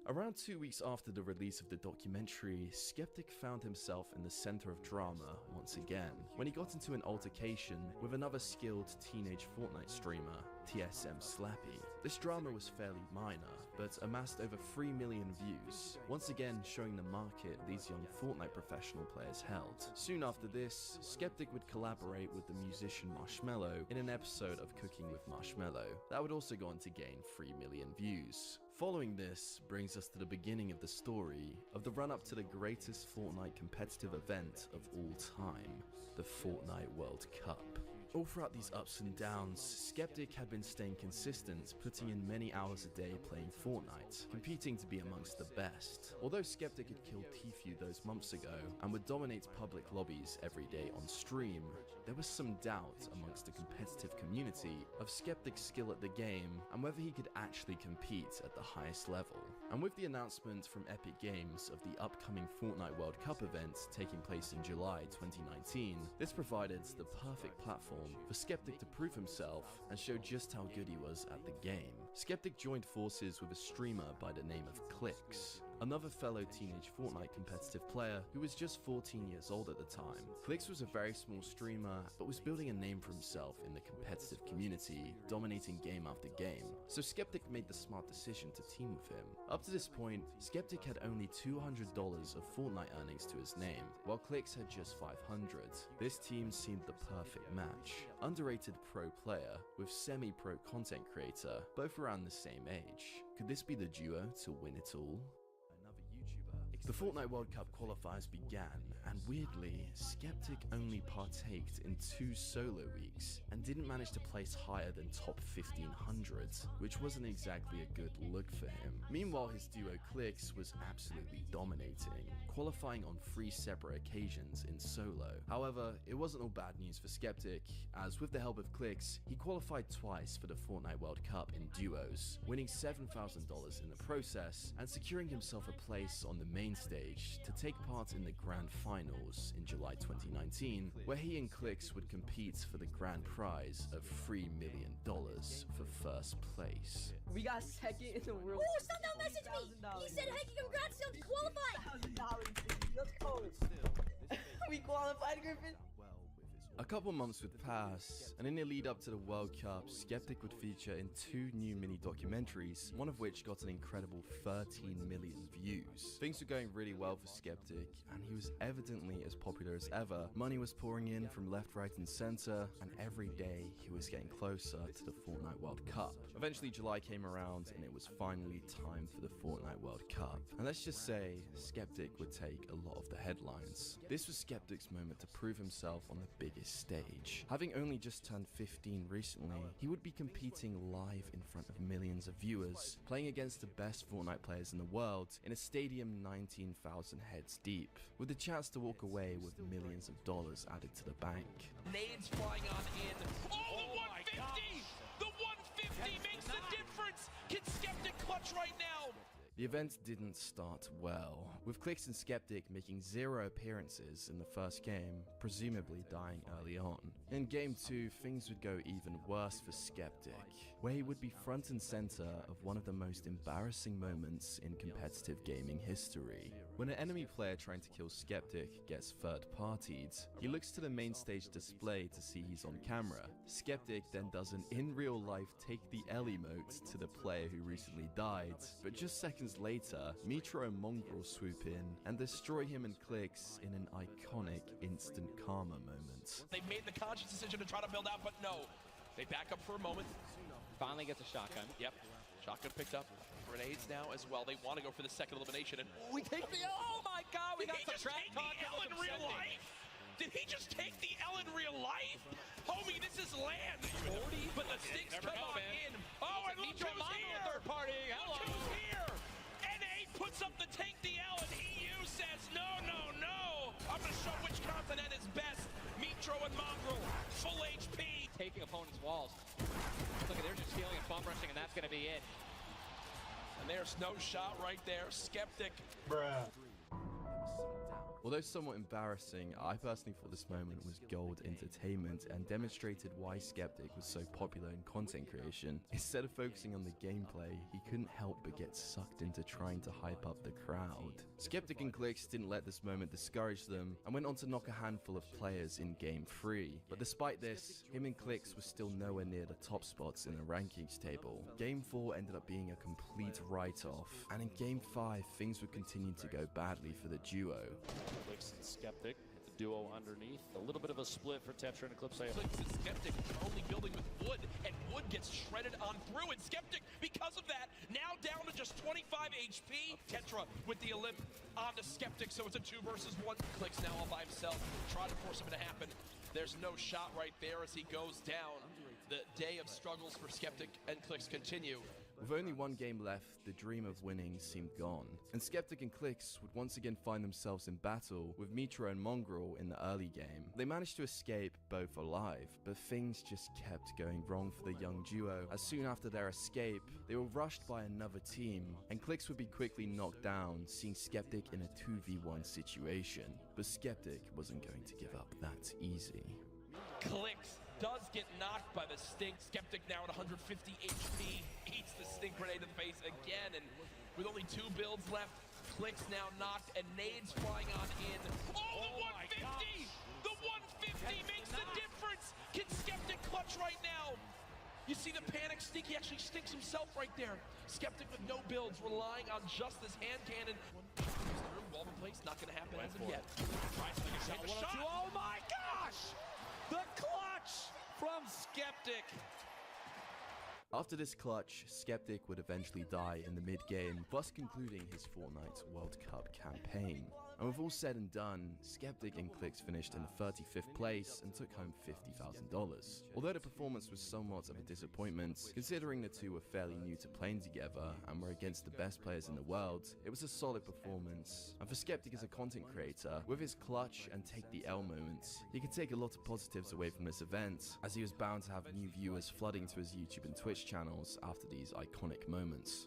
Around 2 weeks after the release of the documentary, Skeptic found himself in the center of drama once again, when he got into an altercation with another skilled teenage Fortnite streamer, TSM Slappy. This drama was fairly minor, but amassed over 3 million views, once again showing the market these young Fortnite professional players held. Soon after this, Skeptic would collaborate with the musician Marshmello in an episode of Cooking with Marshmello that would also go on to gain 3 million views. Following this brings us to the beginning of the story of the run-up to the greatest Fortnite competitive event of all time, the Fortnite World Cup. All throughout these ups and downs, Skeptic had been staying consistent, putting in many hours a day playing Fortnite, competing to be amongst the best. Although Skeptic had killed Tfue those months ago and would dominate public lobbies every day on stream, there was some doubt amongst the competitive community of Skeptic's skill at the game and whether he could actually compete at the highest level. And with the announcement from Epic Games of the upcoming Fortnite World Cup event taking place in July 2019, this provided the perfect platform for Skeptic to prove himself and show just how good he was at the game. Skeptic joined forces with a streamer by the name of Clix, another fellow teenage Fortnite competitive player who was just 14 years old at the time. Clix was a very small streamer, but was building a name for himself in the competitive community, dominating game after game, so Skeptic made the smart decision to team with him. Up to this point, Skeptic had only $200 of Fortnite earnings to his name, while Clix had just 500. This team seemed the perfect match. Underrated pro player with semi-pro content creator, both around the same age. Could this be the duo to win it all? The Fortnite World Cup qualifiers began, and weirdly, Skeptic only partaked in 2 solo weeks and didn't manage to place higher than top 1500, which wasn't exactly a good look for him. Meanwhile, his duo Clix was absolutely dominating, qualifying on 3 separate occasions in solo. However, it wasn't all bad news for Skeptic, as with the help of Clix, he qualified twice for the Fortnite World Cup in duos, winning $7,000 in the process and securing himself a place on the main stage to take part in the grand finals in July 2019, where he and Clix would compete for the grand prize of $3 million for first place. We got second in the world. Oh, someone messaged me! He said, hey, congrats, you qualified! Let's go. We qualified, Griffin. A couple months would pass, and in the lead up to the World Cup, Skeptic would feature in 2 new mini documentaries, one of which got an incredible 13 million views. Things were going really well for Skeptic, and he was evidently as popular as ever. Money was pouring in from left, right, and center, and every day he was getting closer to the Fortnite World Cup. Eventually July came around, and it was finally time for the Fortnite World Cup. And let's just say, Skeptic would take a lot of the headlines. This was Skeptic's moment to prove himself on the biggest stage. Having only just turned 15 recently, he would be competing live in front of millions of viewers, playing against the best Fortnite players in the world in a stadium 19,000 heads deep, with the chance to walk away with millions of dollars added to the bank. Nades flying on in. Oh, the 150! The 150 makes the difference! Can Skeptic clutch right now? The event didn't start well, with Clix and Skeptic making 0 appearances in the first game, presumably dying early on. In Game 2, things would go even worse for Skeptic, where he would be front and center of one of the most embarrassing moments in competitive gaming history. When an enemy player trying to kill Skeptic gets third-partied, he looks to the main stage display to see he's on camera. Skeptic then does an in-real-life take the L emote to the player who recently died, but just seconds later, Mitro and Mongrel swoop in and destroy him and Clix in an iconic instant karma moment. They made the conscious decision to try to build out, but no. They back up for a moment. Finally gets a shotgun. Yep. Shotgun picked up. Grenades now as well. They want to go for the second elimination. And we take the L. Oh my God! We got some trash talk. Did he just take the L in real life? Did he just take the L in real life? Homie, this is land. 40. But the sticks come on in. Oh, and look who's here. Third party. Look who's here. NA puts up the take the L, and EU says no, no, no. I'm gonna show which continent is best. Mitro and Mongrel, full HP. Taking opponents' walls. Look at, they're just stealing and bomb rushing, and that's gonna be it. And there's no shot right there. Skeptic. Bruh. Although somewhat embarrassing, I personally thought this moment was gold entertainment and demonstrated why Skeptic was so popular in content creation. Instead of focusing on the gameplay, he couldn't help but get sucked into trying to hype up the crowd. Skeptic and Clix didn't let this moment discourage them and went on to knock a handful of players in Game 3. But despite this, him and Clix were still nowhere near the top spots in the rankings table. Game 4 ended up being a complete write-off, and in Game 5, things would continue to go badly for the duo. Clix and Skeptic, the duo underneath. A little bit of a split for Tetra and Eclipse. Clix and Skeptic only building with Wood, and Wood gets shredded on through, and Skeptic, because of that, now down to just 25 HP. Tetra with the elim onto Skeptic, so it's a 2 versus 1. Clix now all by himself, trying to force him to happen. There's no shot right there as he goes down. The day of struggles for Skeptic and Clix continue. With only one game left, the dream of winning seemed gone, and Skeptic and Clix would once again find themselves in battle with Mitro and Mongrel in the early game. They managed to escape both alive, but things just kept going wrong for the young duo, as soon after their escape, they were rushed by another team, and Clix would be quickly knocked down, seeing Skeptic in a 2v1 situation. But Skeptic wasn't going to give up that easy. Clix does get knocked by the stink. Skeptic now at 150 HP, eats the stink grenade in the face again, and with only 2 builds left, Clix now knocked, and nades flying on in. Oh, the 150! The 150 makes the difference! Can Skeptic clutch right now? You see the panic stink, he actually stinks himself right there. Skeptic with no builds, relying on just this hand cannon. Wall in place, not gonna happen as of yet. Tries to take a shot. Oh my gosh! The clutch from Skeptic. After this clutch, Skeptic would eventually die in the mid-game, thus concluding his Fortnite World Cup campaign. And with all said and done, Skeptic and Clix finished in the 35th place and took home $50,000. Although the performance was somewhat of a disappointment, considering the two were fairly new to playing together and were against the best players in the world, it was a solid performance. And for Skeptic as a content creator, with his clutch and take the L moments, he could take a lot of positives away from this event, as he was bound to have new viewers flooding to his YouTube and Twitch channels after these iconic moments.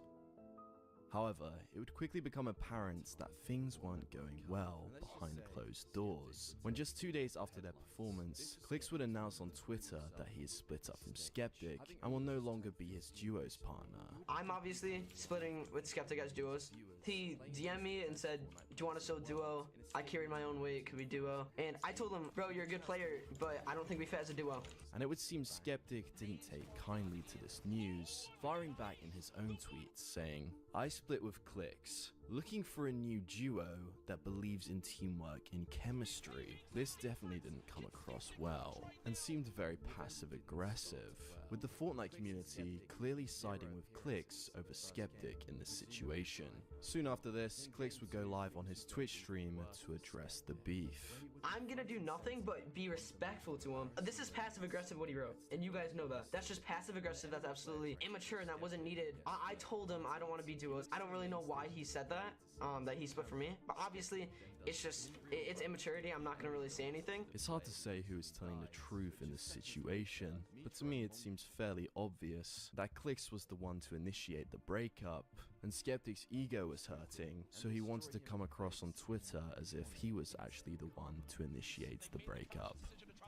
However, it would quickly become apparent that things weren't going well behind closed doors. When just 2 days after their performance, Clix would announce on Twitter that he is split up from Skeptic and will no longer be his duo's partner. I'm obviously splitting with Skeptic as duos. He DM'd me and said, do you want to show duo? I carried my own weight, could we duo? And I told him, bro, you're a good player, but I don't think we fit as a duo. And it would seem Skeptic didn't take kindly to this news, firing back in his own tweets saying, I split with Clix, looking for a new duo that believes in teamwork and chemistry. This definitely didn't come across well, and seemed very passive-aggressive, with the Fortnite community clearly siding with Clix over Skeptic in this situation. Soon after this, Clix would go live on his Twitch stream to address the beef. I'm gonna do nothing but be respectful to him. This is passive-aggressive what he wrote, and you guys know that. That's just passive-aggressive, that's absolutely immature, and that wasn't needed. I told him I don't want to be duos. I don't really know why he said that he split for me, but obviously it's just, it's immaturity. I'm not gonna really say anything. It's hard to say who is telling the truth in this situation, but to me it seems fairly obvious that Clix was the one to initiate the breakup, and Skeptic's ego was hurting, so he wanted to come across on Twitter as if he was actually the one to initiate the breakup.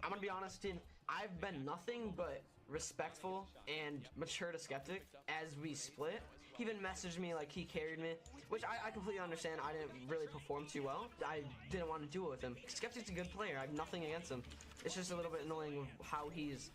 I'm gonna be honest, dude, I've been nothing but respectful and mature to Skeptic as we split. He even messaged me like he carried me, which I completely understand. I didn't really perform too well. I didn't want to duel with him. Skeptic's a good player. I have nothing against him. It's just a little bit annoying with how he's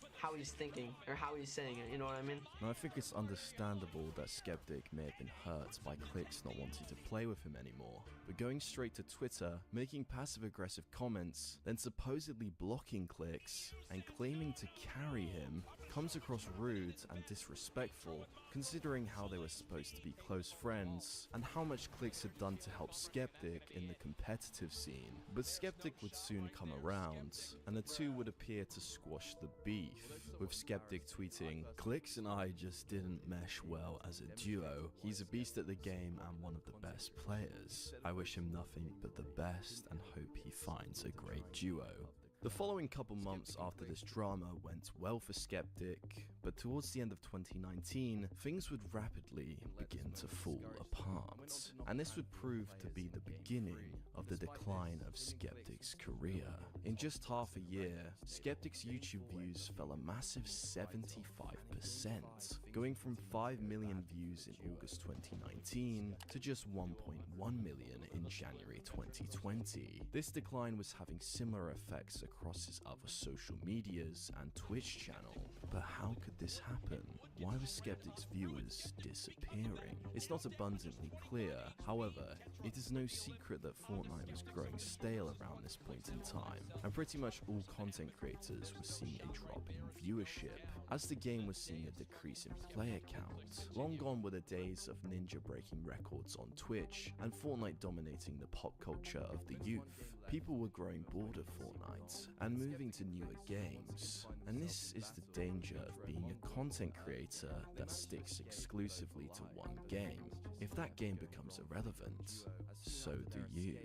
thinking or how he's saying it. You know what I mean? Now, I think it's understandable that Skeptic may have been hurt by Clix not wanting to play with him anymore, but going straight to Twitter, making passive-aggressive comments, then supposedly blocking Clix and claiming to carry him comes across rude and disrespectful, considering how they were supposed to be close friends and how much Clix had done to help Skeptic in the competitive scene. But Skeptic would soon come around, and the two would appear to squash the beef, with Skeptic tweeting, "Clix and I just didn't mesh well as a duo. He's a beast at the game and one of the best players. I wish him nothing but the best and hope he finds a great duo." The following couple months after this drama went well for Skeptic, but towards the end of 2019, things would rapidly begin to fall apart, and this would prove to be the beginning of the decline of Skeptic's career. In just half a year, Skeptic's YouTube views fell a massive 75%, going from 5 million views in August 2019 to just 1.1 million in January 2020. This decline was having similar effects across his other social medias and Twitch channel. But how could this happen? Why were Skeptic's viewers disappearing? It's not abundantly clear. However, it is no secret that Fortnite was growing stale around this point in time, and pretty much all content creators were seeing a drop in viewership, as the game was seeing a decrease in player count. Long gone were the days of Ninja breaking records on Twitch and Fortnite dominating the pop culture of the youth. People were growing bored of Fortnite and moving to newer games, and this is the danger of being a content creator that sticks exclusively to one game. If that game becomes irrelevant, so do you.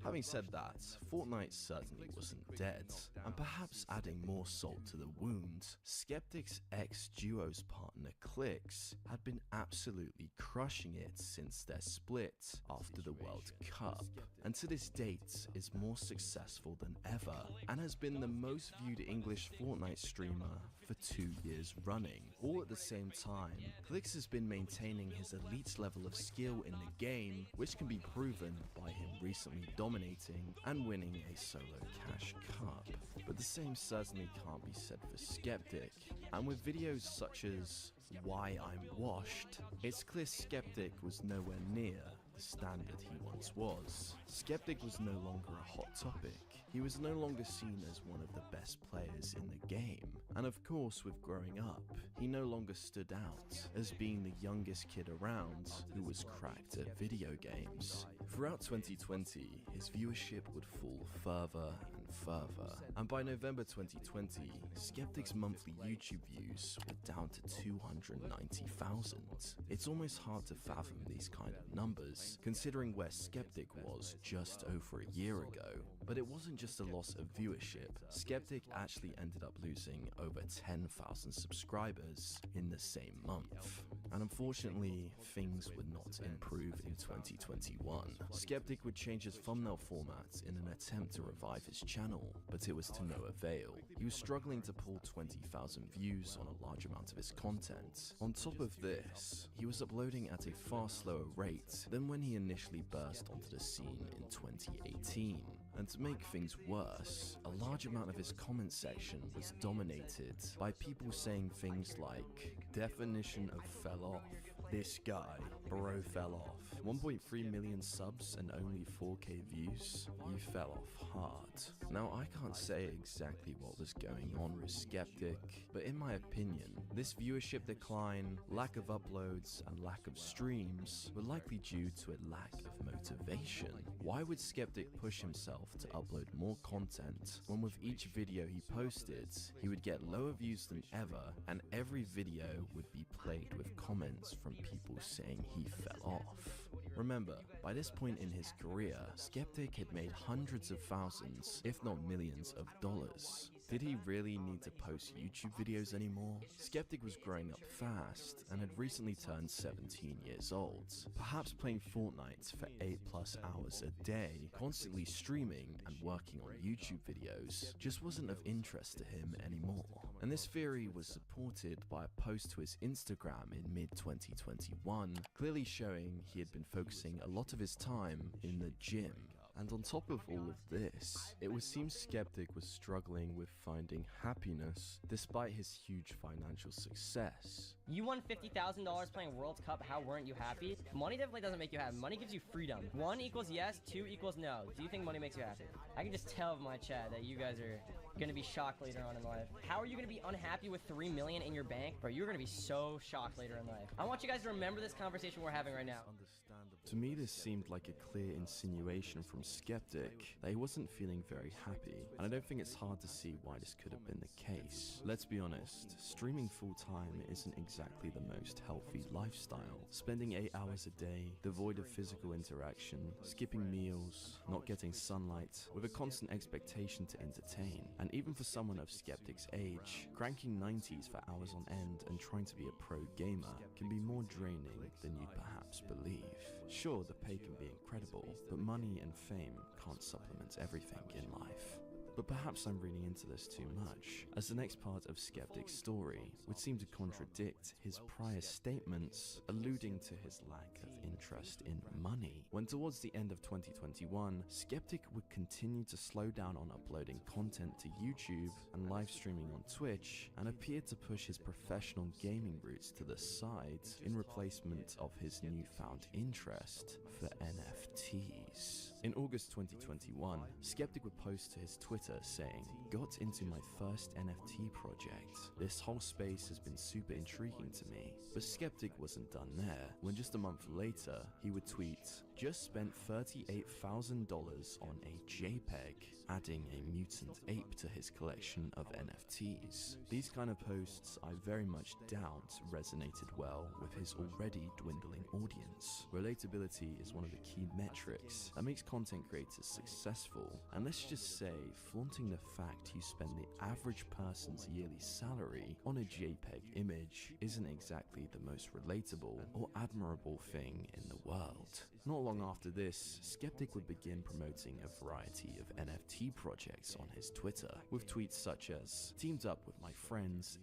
Having said that, Fortnite certainly wasn't dead, and perhaps adding more salt to the wound, Skeptic's ex-duos partner Clix had been absolutely crushing it since their split after the World Cup, and to this date is more successful than ever, and has been the most viewed English Fortnite streamer for 2 years running. All at the same time, Clix has been maintaining his elite level of skill in the game, which can be proven by him recently dominating and winning a solo cash cup. But the same certainly can't be said for Skeptic, and with videos such as Why I'm Washed, it's clear Skeptic was nowhere near the standard he once was. Skeptic was no longer a hot topic. He was no longer seen as one of the best players in the game, and of course with growing up, he no longer stood out as being the youngest kid around who was cracked at video games. Throughout 2020, his viewership would fall further and further, and by November 2020, Skeptic's monthly YouTube views were down to 290,000. It's almost hard to fathom these kind of numbers, considering where Skeptic was just over a year ago. But it wasn't just a loss of viewership. Skeptic actually ended up losing over 10,000 subscribers in the same month. And unfortunately, things would not improve in 2021. Skeptic would change his thumbnail format in an attempt to revive his channel, but it was to no avail. He was struggling to pull 20,000 views on a large amount of his content. On top of this, he was uploading at a far slower rate than when he initially burst onto the scene in 2018. And to make things worse, a large amount of his comment section was dominated by people saying things like, "Definition of fell off. This guy, bro, fell off. 1.3 million subs and only 4K views? You fell off hard." Now, I can't say exactly what was going on with Skeptic, but in my opinion, this viewership decline, lack of uploads, and lack of streams were likely due to a lack of motivation. Why would Skeptic push himself to upload more content when with each video he posted, he would get lower views than ever, and every video would be plagued with comments from people saying he fell off? Remember, by this point in his career, Skeptic had made hundreds of thousands, if not millions of dollars. Did he really need to post YouTube videos anymore? Skeptic was growing up fast and had recently turned 17 years old. Perhaps playing Fortnite for 8+ hours a day, constantly streaming and working on YouTube videos just wasn't of interest to him anymore. And this theory was supported by a post to his Instagram in mid-2021, clearly showing he had been focusing a lot of his time in the gym. And on top of all of this, it would seem Skeptic was struggling with finding happiness despite his huge financial success. You won $50,000 playing World Cup, how weren't you happy? Money definitely doesn't make you happy. Money gives you freedom. 1 equals yes, 2 equals no. Do you think money makes you happy? I can just tell in my chat that you guys are gonna be shocked later on in life. How are you gonna be unhappy with $3 million in your bank? Bro, you're gonna be so shocked later in life. I want you guys to remember this conversation we're having right now. To me, this seemed like a clear insinuation from Skeptic that he wasn't feeling very happy, and I don't think it's hard to see why this could have been the case. Let's be honest, streaming full-time isn't exactly the most healthy lifestyle. Spending 8 hours a day, devoid of physical interaction, skipping meals, not getting sunlight, with a constant expectation to entertain. And even for someone of Skeptic's age, cranking 90s for hours on end and trying to be a pro gamer can be more draining than you'd perhaps believe. Sure, the pay can be incredible, but money and fame can't supplement everything in life. But perhaps I'm reading into this too much, as the next part of Skeptic's story would seem to contradict his prior statements, alluding to his lack of interest in money. When towards the end of 2021, Skeptic would continue to slow down on uploading content to YouTube and live streaming on Twitch, and appeared to push his professional gaming roots to the side in replacement of his newfound interest for NFTs. In August 2021, Skeptic would post to his Twitter saying, "Got into my first NFT project. This whole space has been super intriguing to me." But Skeptic wasn't done there, when just a month later, he would tweet, "Just spent $38,000 on a JPEG, adding a mutant ape to his collection of NFTs." These kind of posts I very much doubt resonated well with his already dwindling audience. Relatability is one of the key metrics that makes content creators successful, and let's just say flaunting the fact you spend the average person's yearly salary on a JPEG image isn't exactly the most relatable or admirable thing in the world. Not long after this, Skeptic would begin promoting a variety of NFT projects on his Twitter, with tweets such as, "Teamed up with my friends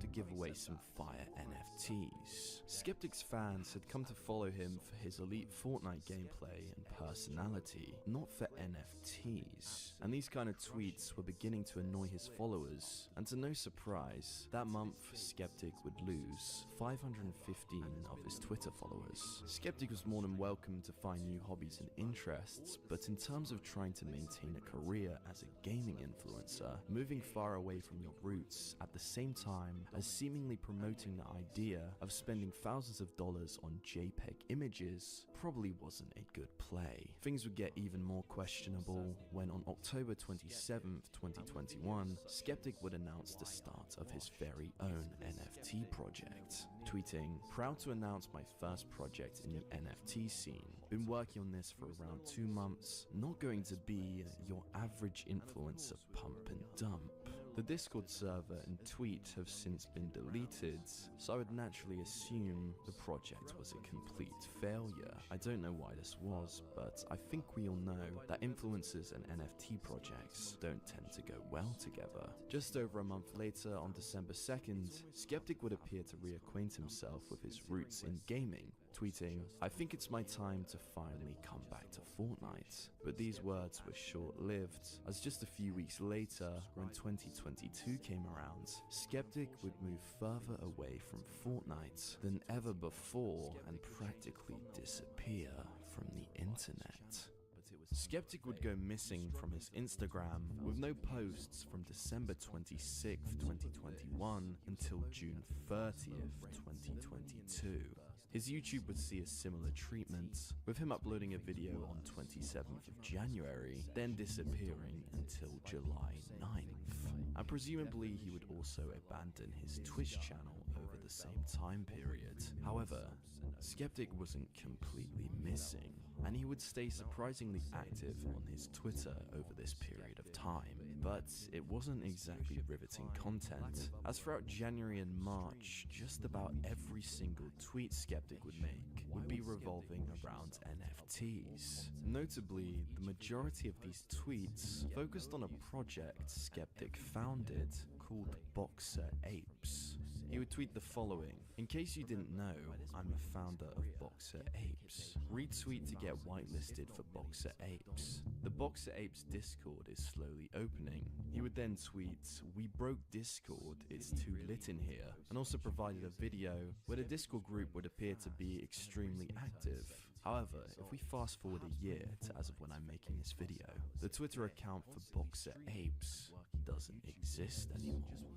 to give away some fire NFTs." Skeptic's fans had come to follow him for his elite Fortnite gameplay and personality, not for NFTs. And these kind of tweets were beginning to annoy his followers, and to no surprise, that month Skeptic would lose 515 of his Twitter followers. Skeptic was more than welcome to find new hobbies and interests, but in terms of trying to maintain a career as a gaming influencer, moving far away from your roots at the same time as seemingly promoting the idea of spending thousands of dollars on JPEG images probably wasn't a good play. Things would get even more questionable when on October 27th, 2021, Skeptic would announce the start of his very own NFT project, tweeting, "Proud to announce my first project in the NFT scene. Been working on this for around 2 months. Not going to be your average influencer pump and dump." The Discord server and tweet have since been deleted, so I would naturally assume the project was a complete failure. I don't know why this was, but I think we all know that influencers and NFT projects don't tend to go well together. Just over a month later, on December 2nd, Skeptic would appear to reacquaint himself with his roots in gaming, tweeting, "I think it's my time to finally come back to Fortnite." But these words were short-lived, as just a few weeks later, when 2022 came around, Skeptic would move further away from Fortnite than ever before and practically disappear from the internet. Skeptic would go missing from his Instagram with no posts from December 26th, 2021 until June 30th, 2022. His YouTube would see a similar treatment, with him uploading a video on 27th of January, then disappearing until July 9th. And presumably he would also abandon his Twitch channel over the same time period. However, Skeptic wasn't completely missing, and he would stay surprisingly active on his Twitter over this period of time. but it wasn't exactly riveting content, as throughout January and March, just about every single tweet Skeptic would make would be revolving around NFTs. Notably, the majority of these tweets focused on a project Skeptic founded called Boxer Apes. He would tweet the following: "In case you didn't know, I'm a founder of Boxer Apes. Retweet to get whitelisted for Boxer Apes. The Boxer Apes Discord is slowly opening." He would then tweet, "We broke Discord, it's too lit in here," and also provided a video where the Discord group would appear to be extremely active. However, if we fast forward a year to as of when I'm making this video, the Twitter account for Boxer Apes doesn't exist anymore.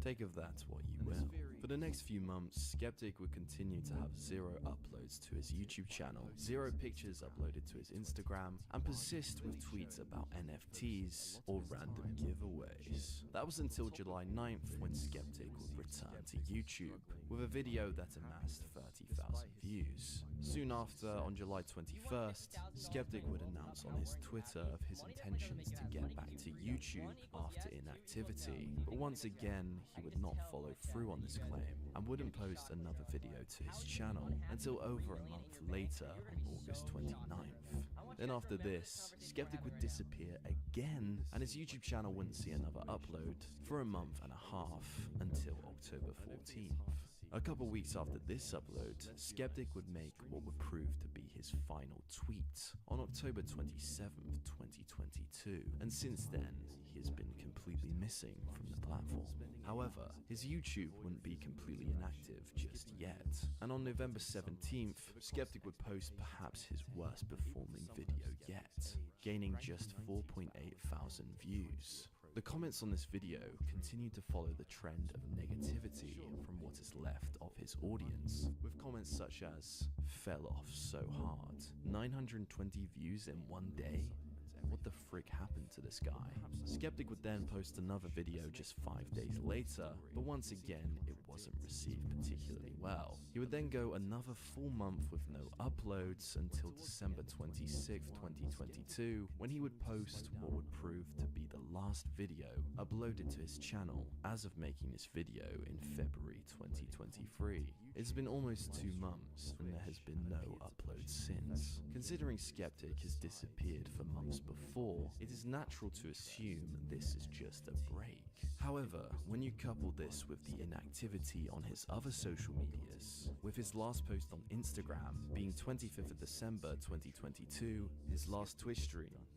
Take of that what you will. For the next few months, Skeptic would continue to have 0 uploads to his YouTube channel, 0 pictures uploaded to his Instagram, and persist with tweets about NFTs or random giveaways. That was until July 9th, when Skeptic would return to YouTube with a video that amassed 30,000 views. Soon after, on July 21st, Skeptic would announce on his Twitter of his intentions to get back to YouTube after inactivity, but once again, he would not follow through on this claim and wouldn't post another video to his channel until over a month later on August 29th. Then after this, Skeptic would disappear again, and his YouTube channel wouldn't see another upload for a month and a half until October 14th. A couple weeks after this upload, Skeptic would make what would prove to be his final tweet on October 27th, 2022, and since then, he has been completely missing from the platform. However, his YouTube wouldn't be completely inactive just yet, and on November 17th, Skeptic would post perhaps his worst performing video yet, gaining just 4.8 thousand views. The comments on this video continue to follow the trend of negativity from what is left of his audience, with comments such as, "Fell off so hard, 920 views in one day? What the frick happened to this guy?" Skeptic would then post another video just 5 days later, but once again, it wasn't received particularly well. He would then go another full month with no uploads until December 26th, 2022, when he would post what would prove to be the last video uploaded to his channel as of making this video in February 2023. It's been almost 2 months, and there has been no upload since. Considering Skeptic has disappeared for months before, it is natural to assume this is just a break. However, when you couple this with the inactivity on his other social medias, with his last post on Instagram being 25th of December 2022, his last Twitch stream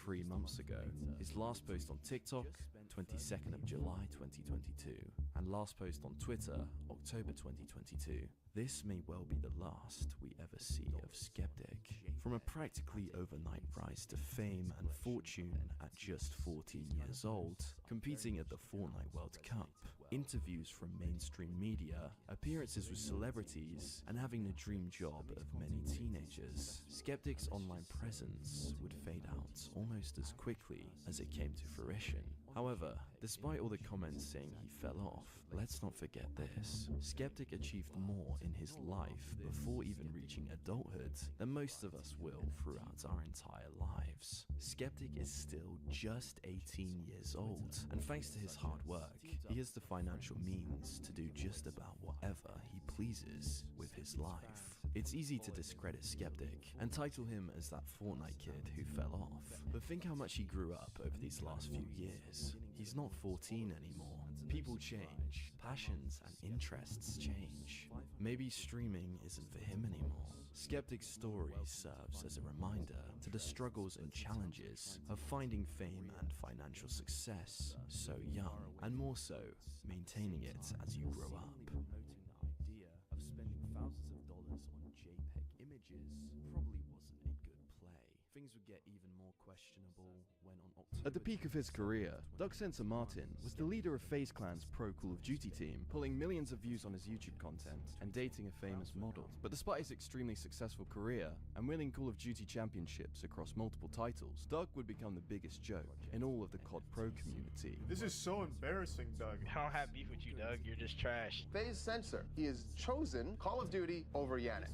3 months ago, his last post on TikTok 22nd of July 2022, and last post on Twitter October 2022, this may well be the last we ever see of Skeptic. From a practically overnight rise to fame and fortune at just 14 years old, competing at the Fortnite World Cup, interviews from mainstream media, appearances with celebrities, and having the dream job of many teenagers, Skeptic's online presence would fade out almost as quickly as it came to fruition. However, despite all the comments saying he fell off, let's not forget this: Skeptic achieved more in his life before even reaching adulthood than most of us will throughout our entire lives. Skeptic is still just 18 years old, and thanks to his hard work, he has the financial means to do just about whatever he pleases with his life. It's easy to discredit Skeptic and title him as that Fortnite kid who fell off, but think how much he grew up over these last few years. He's not 14 anymore. People change, passions and interests change. Maybe streaming isn't for him anymore. Skeptic's story serves as a reminder to the struggles and challenges of finding fame and financial success so young, and more so, maintaining it as you grow up. Noting the idea of spending thousands of dollars on JPEG images probably wasn't a good play. Things would get even more questionable when on October... At the peak of his career, Doug Sensor Martin was the leader of FaZe Clan's pro Call of Duty team, pulling millions of views on his YouTube content and dating a famous model. But despite his extremely successful career and winning Call of Duty championships across multiple titles, Doug would become the biggest joke in all of the COD Pro community. This is so embarrassing, Doug. I don't have beef with you, Doug. You're just trash. FaZe Censor. He has chosen Call of Duty over Yannick.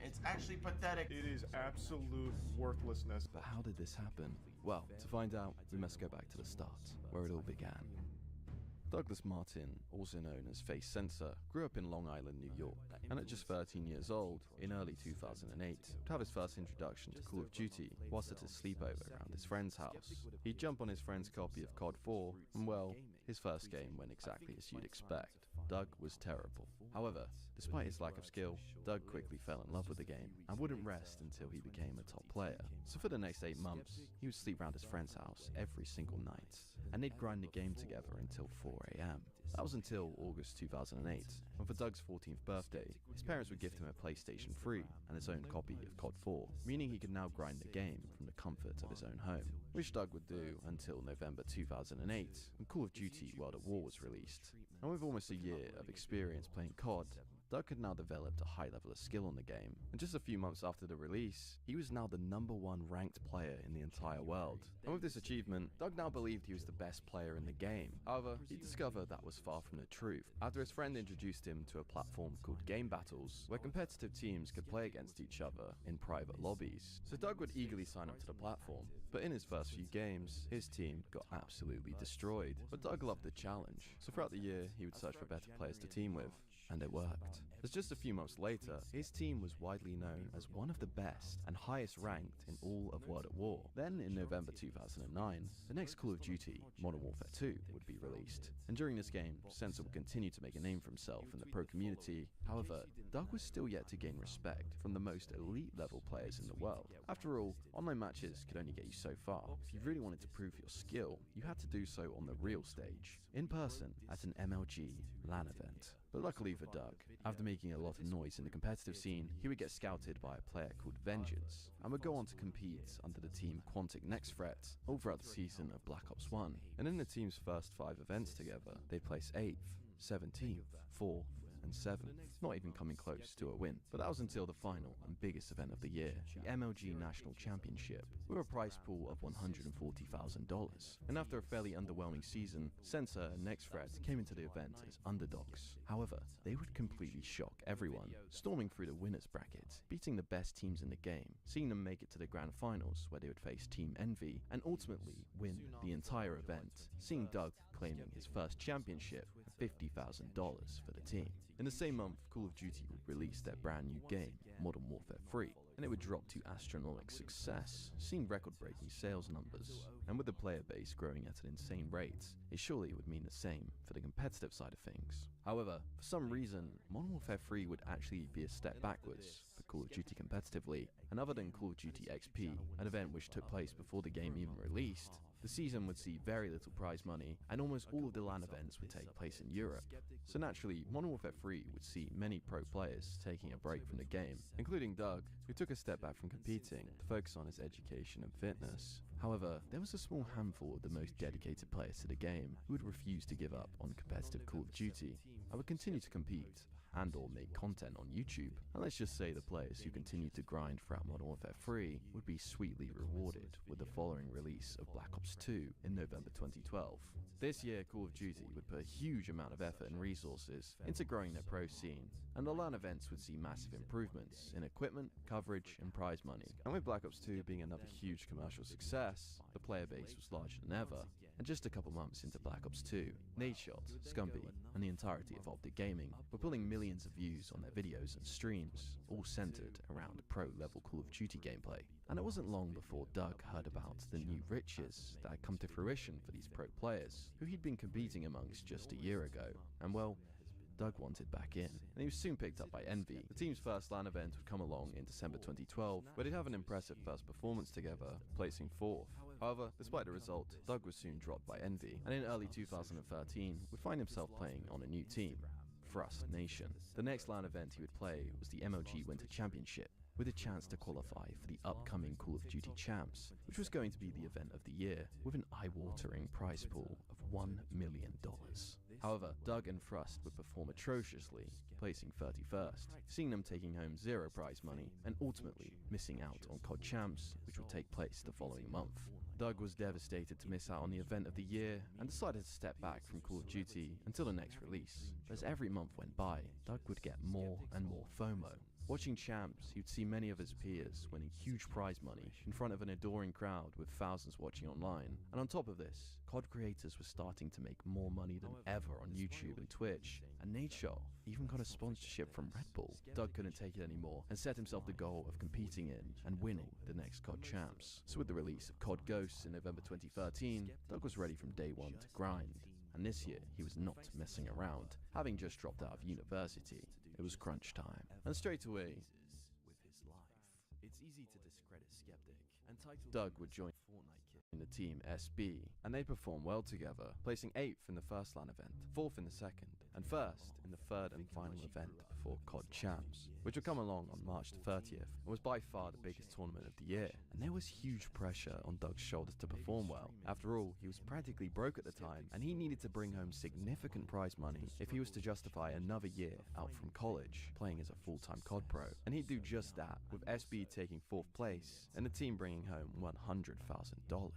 It's actually pathetic. It is absolute worthlessness. But how did this happen? Well, to find out, we must go back to the start, where it all began. Douglas Martin, also known as Face Sensor, grew up in Long Island, New York, and at just 13 years old, in early 2008, would have his first introduction to Call of Duty whilst at a sleepover around his friend's house. He'd jump on his friend's copy of COD 4, and well, his first game went exactly as you'd expect. Doug was terrible. However, despite his lack of skill, Doug quickly fell in love with the game and wouldn't rest until he became a top player. So for the next 8 months, he would sleep around his friend's house every single night, and they'd grind the game together until 4 AM. That was until August 2008, when for Doug's 14th birthday, his parents would gift him a PlayStation 3 and his own copy of COD 4, meaning he could now grind the game from the comfort of his own home, which Doug would do until November 2008, when Call of Duty World at War was released. And with almost a year of experience playing COD, Doug had now developed a high level of skill on the game, and just a few months after the release, he was now the #1 ranked player in the entire world. And with this achievement, Doug now believed he was the best player in the game. However, he discovered that was far from the truth, after his friend introduced him to a platform called Game Battles, where competitive teams could play against each other in private lobbies. So Doug would eagerly sign up to the platform, but in his first few games, his team got absolutely destroyed. But Doug loved the challenge, so throughout the year, he would search for better players to team with, and it worked. As just a few months later, his team was widely known as one of the best and highest ranked in all of World at War. Then in November 2009, the next Call of Duty, Modern Warfare 2, would be released. And during this game, Sensor would continue to make a name for himself in the pro community. However, Doug was still yet to gain respect from the most elite level players in the world. After all, online matches could only get you so far. If you really wanted to prove your skill, you had to do so on the real stage, in person at an MLG LAN event. But luckily for Doug, after making a lot of noise in the competitive scene, he would get scouted by a player called Vengeance, and would go on to compete under the team Quantic Next Threat all throughout the season of Black Ops 1. And in the team's first 5 events together, they placed 8th, 17th, 4th, and 7th, not even coming close to a win. But that was until the final and biggest event of the year, the MLG National Championship, with a prize pool of $140,000. And after a fairly underwhelming season, Sensor and Next Threat came into the event as underdogs. However, they would completely shock everyone, storming through the winners bracket, beating the best teams in the game, seeing them make it to the grand finals where they would face Team Envy, and ultimately win the entire event, seeing Doug claiming his first championship and $50,000 for the team. In the same month, Call of Duty would release their brand new game, Modern Warfare 3, and it would drop to astronomical success, seeing record-breaking sales numbers. And with the player base growing at an insane rate, it surely would mean the same for the competitive side of things. However, for some reason, Modern Warfare 3 would actually be a step backwards for Call of Duty competitively, and other than Call of Duty XP, an event which took place before the game even released, the season would see very little prize money, and almost all of the LAN events would take place in Europe. So naturally, Modern Warfare 3 would see many pro players taking a break from the game, including Doug, who took a step back from competing to focus on his education and fitness. However, there was a small handful of the most dedicated players to the game who would refuse to give up on competitive Call of Duty and would continue to compete and or make content on YouTube. And let's just say the players who continued to grind throughout Modern Warfare 3 would be sweetly rewarded with the following release of Black Ops 2 in November 2012. This year, Call of Duty would put a huge amount of effort and resources into growing their pro scene, and the LAN events would see massive improvements in equipment, coverage, and prize money. And with Black Ops 2 being another huge commercial success, the player base was larger than ever. And just a couple months into Black Ops 2, Nadeshot, Scumbie, and the entirety of Optic Gaming were pulling millions of views on their videos and streams, all centered around pro-level Call of Duty gameplay. And it wasn't long before Doug heard about the new riches that had come to fruition for these pro players, who he'd been competing amongst just a year ago. And well, Doug wanted back in, and he was soon picked up by Envy. The team's first LAN event would come along in December 2012, where they'd have an impressive first performance together, placing 4th. However, despite the result, Doug was soon dropped by Envy, and in early 2013 would find himself playing on a new team, Thrust Nation. The next LAN event he would play was the MLG Winter Championship, with a chance to qualify for the upcoming Call of Duty Champs, which was going to be the event of the year, with an eye-watering prize pool of $1 million. However, Doug and Thrust would perform atrociously, placing 31st, seeing them taking home 0 prize money, and ultimately missing out on COD Champs, which would take place the following month. Doug was devastated to miss out on the event of the year, and decided to step back from Call of Duty until the next release. As every month went by, Doug would get more and more FOMO, Watching Champs, you'd see many of his peers winning huge prize money in front of an adoring crowd with thousands watching online. And on top of this, COD creators were starting to make more money than ever on YouTube and Twitch, and Nadeshot even got a sponsorship from Red Bull. Doug couldn't take it anymore and set himself the goal of competing in and winning the next COD Champs. So with the release of COD Ghosts in November 2013, Doug was ready from day one to grind. And this year, he was not messing around. Having just dropped out of university, it was crunch time. And straight away, with his life, it's easy to discredit Skeptic. And Doug would join in the team SB, and they performed well together, placing 8th in the first LAN event, 4th in the second, and 1st in the third and final event before COD Champs, which would come along on March the 30th, and was by far the biggest tournament of the year. And there was huge pressure on Doug's shoulders to perform well. After all, he was practically broke at the time, and he needed to bring home significant prize money if he was to justify another year out from college, playing as a full-time COD pro. And he'd do just that, with SB taking 4th place, and the team bringing home $100,000.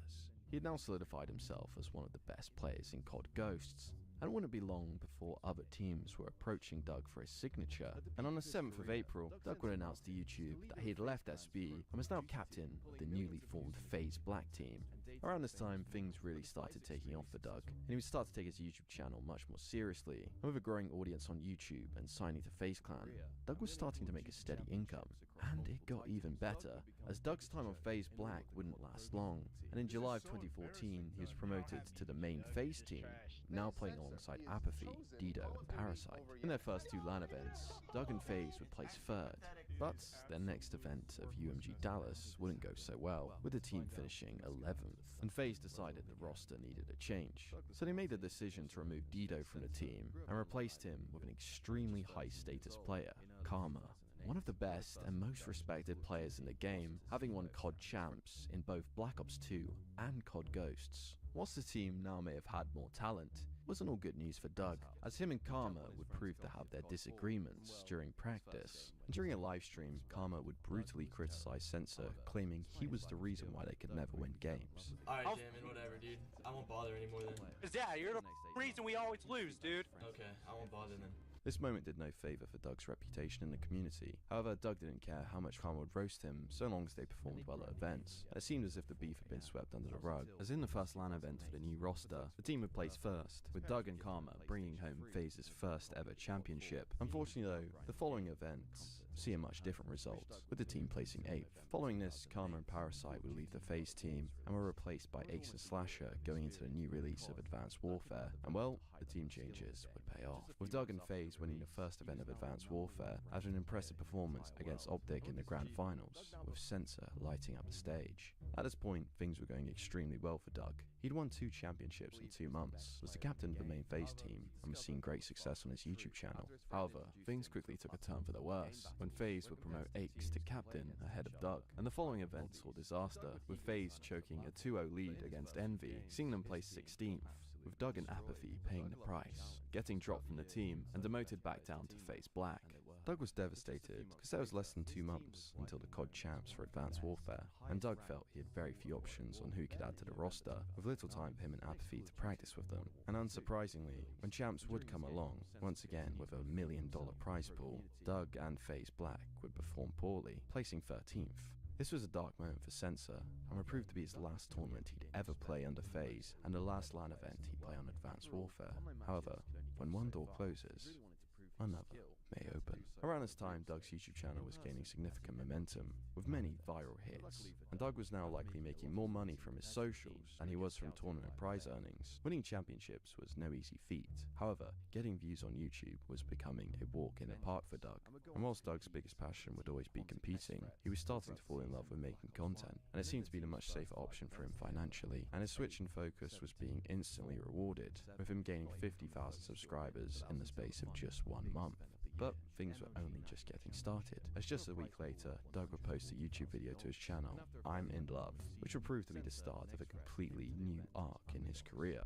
He had now solidified himself as one of the best players in COD Ghosts, and it wouldn't be long before other teams were approaching Doug for his signature. And on the 7th of April, Doug would announce to YouTube that he had left SB and was now captain of the newly formed FaZe Black team. Around this time, things really started taking off for Doug, and he would start to take his YouTube channel much more seriously. And with a growing audience on YouTube and signing to FaZe Clan, Doug was starting to make a steady income. And it got even better, as Doug's time on FaZe Black wouldn't last long, and in July of 2014 he was promoted to the main FaZe team, now playing alongside Apathy, Dido and Parasite. In their first 2 LAN events, Doug and FaZe would place 3rd, but their next event of UMG Dallas wouldn't go so well, with the team finishing 11th, and FaZe decided the roster needed a change. So they made the decision to remove Dido from the team and replaced him with an extremely high status player, Karma. One of the best and most respected players in the game, having won COD Champs in both Black Ops 2 and COD Ghosts. Whilst the team now may have had more talent, it wasn't all good news for Doug, as him and Karma would prove to have their disagreements during practice. And during a live stream, Karma would brutally criticize Sensor, claiming he was the reason why they could never win games. Alright, Jamin, whatever, dude. I won't bother anymore then. Cause yeah, you're the reason we always lose, dude. Okay, I won't bother then. This moment did no favour for Doug's reputation in the community. However, Doug didn't care how much Karma would roast him, so long as they performed well at events. And it seemed as if the beef had been swept under the rug, as in the first LAN event for the new roster, the team would place 1st, with Doug and Karma bringing home FaZe's first ever championship. Unfortunately though, the following events see a much different result, with the team placing 8th. Following this, Karma and Parasite would leave the FaZe team and were replaced by Ace and Slasher going into the new release of Advanced Warfare. And well, the team changes would pay off, with Doug and FaZe winning the first event of Advanced Warfare after an impressive performance against Optic in the grand finals, with Sensor lighting up the stage. At this point, things were going extremely well for Doug. He'd won 2 championships in 2 months, was the captain of the main FaZe team, and was seeing great success on his YouTube channel. However, things quickly took a turn for the worse, when FaZe would promote Aches to captain ahead of Doug. And the following event saw disaster, with FaZe choking a 2-0 lead against Envy, seeing them place 16th, with Doug and Apathy paying the price, getting dropped from the team and demoted back down to FaZe Black. Doug was devastated, because there was less than 2 months until the COD Champs for Advanced Warfare, and Doug felt he had very few options on who he could add to the roster, with little time for him and Apathy to practice with them. And unsurprisingly, when Champs would come along, once again with a $1 million prize pool, Doug and FaZe Black would perform poorly, placing 13th. This was a dark moment for Sensor, and would prove to be his last tournament he'd ever play under FaZe, and the last LAN event he'd play on Advanced Warfare. However, when one door closes, another may open. Around this time, Doug's YouTube channel was gaining significant momentum, with many viral hits, and Doug was now likely making more money from his socials than he was from tournament prize earnings. Winning championships was no easy feat. However, getting views on YouTube was becoming a walk in the park for Doug. And whilst Doug's biggest passion would always be competing, he was starting to fall in love with making content, and it seemed to be the much safer option for him financially, and his switch in focus was being instantly rewarded, with him gaining 50,000 subscribers in the space of just 1 month. But things were only just getting started, as just a week later, Doug would post a YouTube video to his channel, I'm in Love, which would prove to be the start of a completely new arc in his career.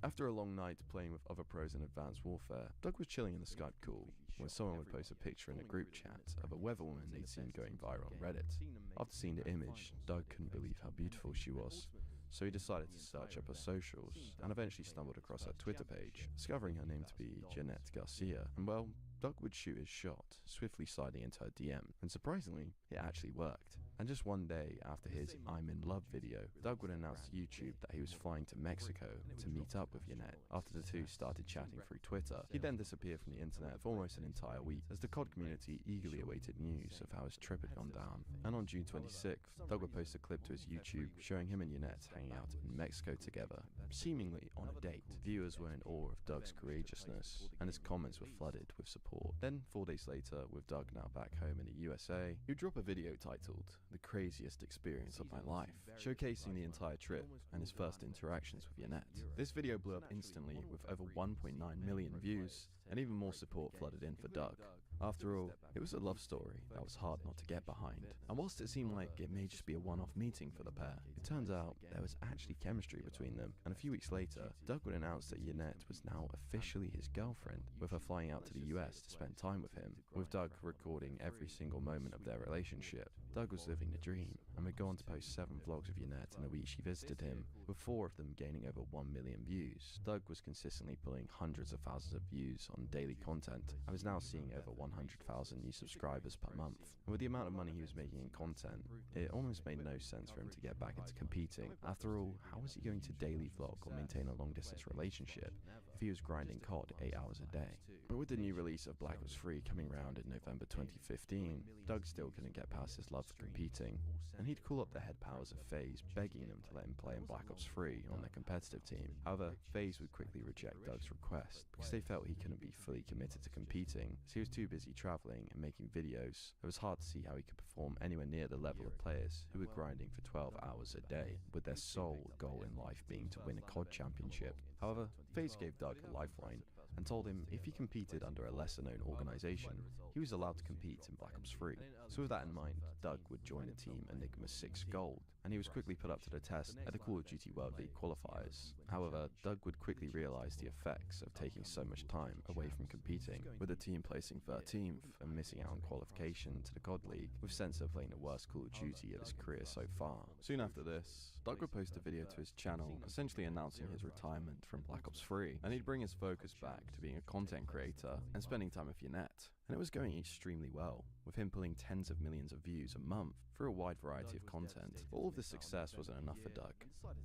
After a long night playing with other pros in Advanced Warfare, Doug was chilling in the Skype call when someone would post a picture in a group chat of a weather woman they'd seen going viral on Reddit. After seeing the image, Doug couldn't believe how beautiful she was, so he decided to search up her socials and eventually stumbled across her Twitter page, discovering her name to be Jeanette Garcia. And well, Doug would shoot his shot, swiftly sliding into her DM, and surprisingly, it actually worked. And just one day after his I'm in love video, Doug would announce to YouTube that he was flying to Mexico to meet up with Yannette. After the two started chatting through Twitter, he then disappeared from the internet for almost an entire week, as the COD community eagerly awaited news of how his trip had gone down. And on June 26th, Doug would post a clip to his YouTube showing him and Yannette hanging out in Mexico together, seemingly on a date. Viewers were in awe of Doug's courageousness, and his comments were flooded with support. Then, 4 days later, with Doug now back home in the USA, he'd drop a video titled "The Craziest Experience of My Life," showcasing the entire trip and his first interactions with Yannette. This video blew up instantly with over 1.9 million views, and even more support flooded in for Doug. After all, it was a love story that was hard not to get behind. And whilst it seemed like it may just be a one-off meeting for the pair, it turns out there was actually chemistry between them. And a few weeks later, Doug would announce that Yannette was now officially his girlfriend, with her flying out to the US to spend time with him, with Doug recording every single moment of their relationship. Doug was living the dream, and would go on to post 7 vlogs of Yannette in the week she visited him, with 4 of them gaining over 1 million views. Doug was consistently pulling hundreds of thousands of views on daily content, and was now seeing over 100,000 new subscribers per month. And with the amount of money he was making in content, it almost made no sense for him to get back into competing. After all, how was he going to daily vlog or maintain a long-distance relationship if he was grinding COD 8 hours a day? But with the new release of Black Ops 3 coming around in November 2015, Doug still couldn't get past his love for competing, and he'd call up the head powers of FaZe, begging them to let him play in Black Ops 3 on their competitive team. However, FaZe would quickly reject Doug's request because they felt he couldn't be fully committed to competing, as he was too busy traveling and making videos. It was hard to see how he could perform anywhere near the level of players who were grinding for 12 hours a day, with their sole goal in life being to win a COD championship. However, FaZe gave Doug a lifeline and told him if he competed under a lesser-known organization, he was allowed to compete in Black Ops 3. So with that in mind, Doug would join the team Enigma 6 Gold, and he was quickly put up to the test at the Call of Duty World League qualifiers. However, Doug would quickly realize the effects of taking so much time away from competing, with the team placing 13th and missing out on qualification to the COD League, with Sensor playing the worst Call of Duty of his career so far. Soon after this, Doug would post a video to his channel essentially announcing his retirement from Black Ops 3, and he'd bring his focus back to being a content creator and spending time with Yannette. And it was going extremely well, with him pulling tens of millions of views a month through a wide variety of content. But all of this success wasn't enough for Doug.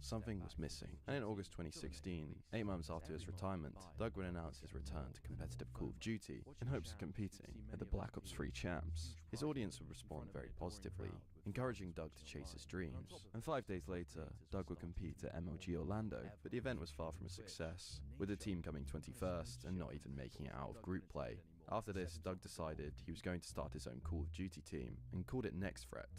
Something was missing. And in August 2016, 8 months after his retirement, Doug would announce his return to competitive Call of Duty in hopes of competing at the Black Ops 3 Champs. His audience would respond very positively, encouraging Doug to chase his dreams. And 5 days later, Doug would compete at MLG Orlando, but the event was far from a success, with the team coming 21st and not even making it out of group play. After this, Doug decided he was going to start his own Call of Duty team and called it Next Threat,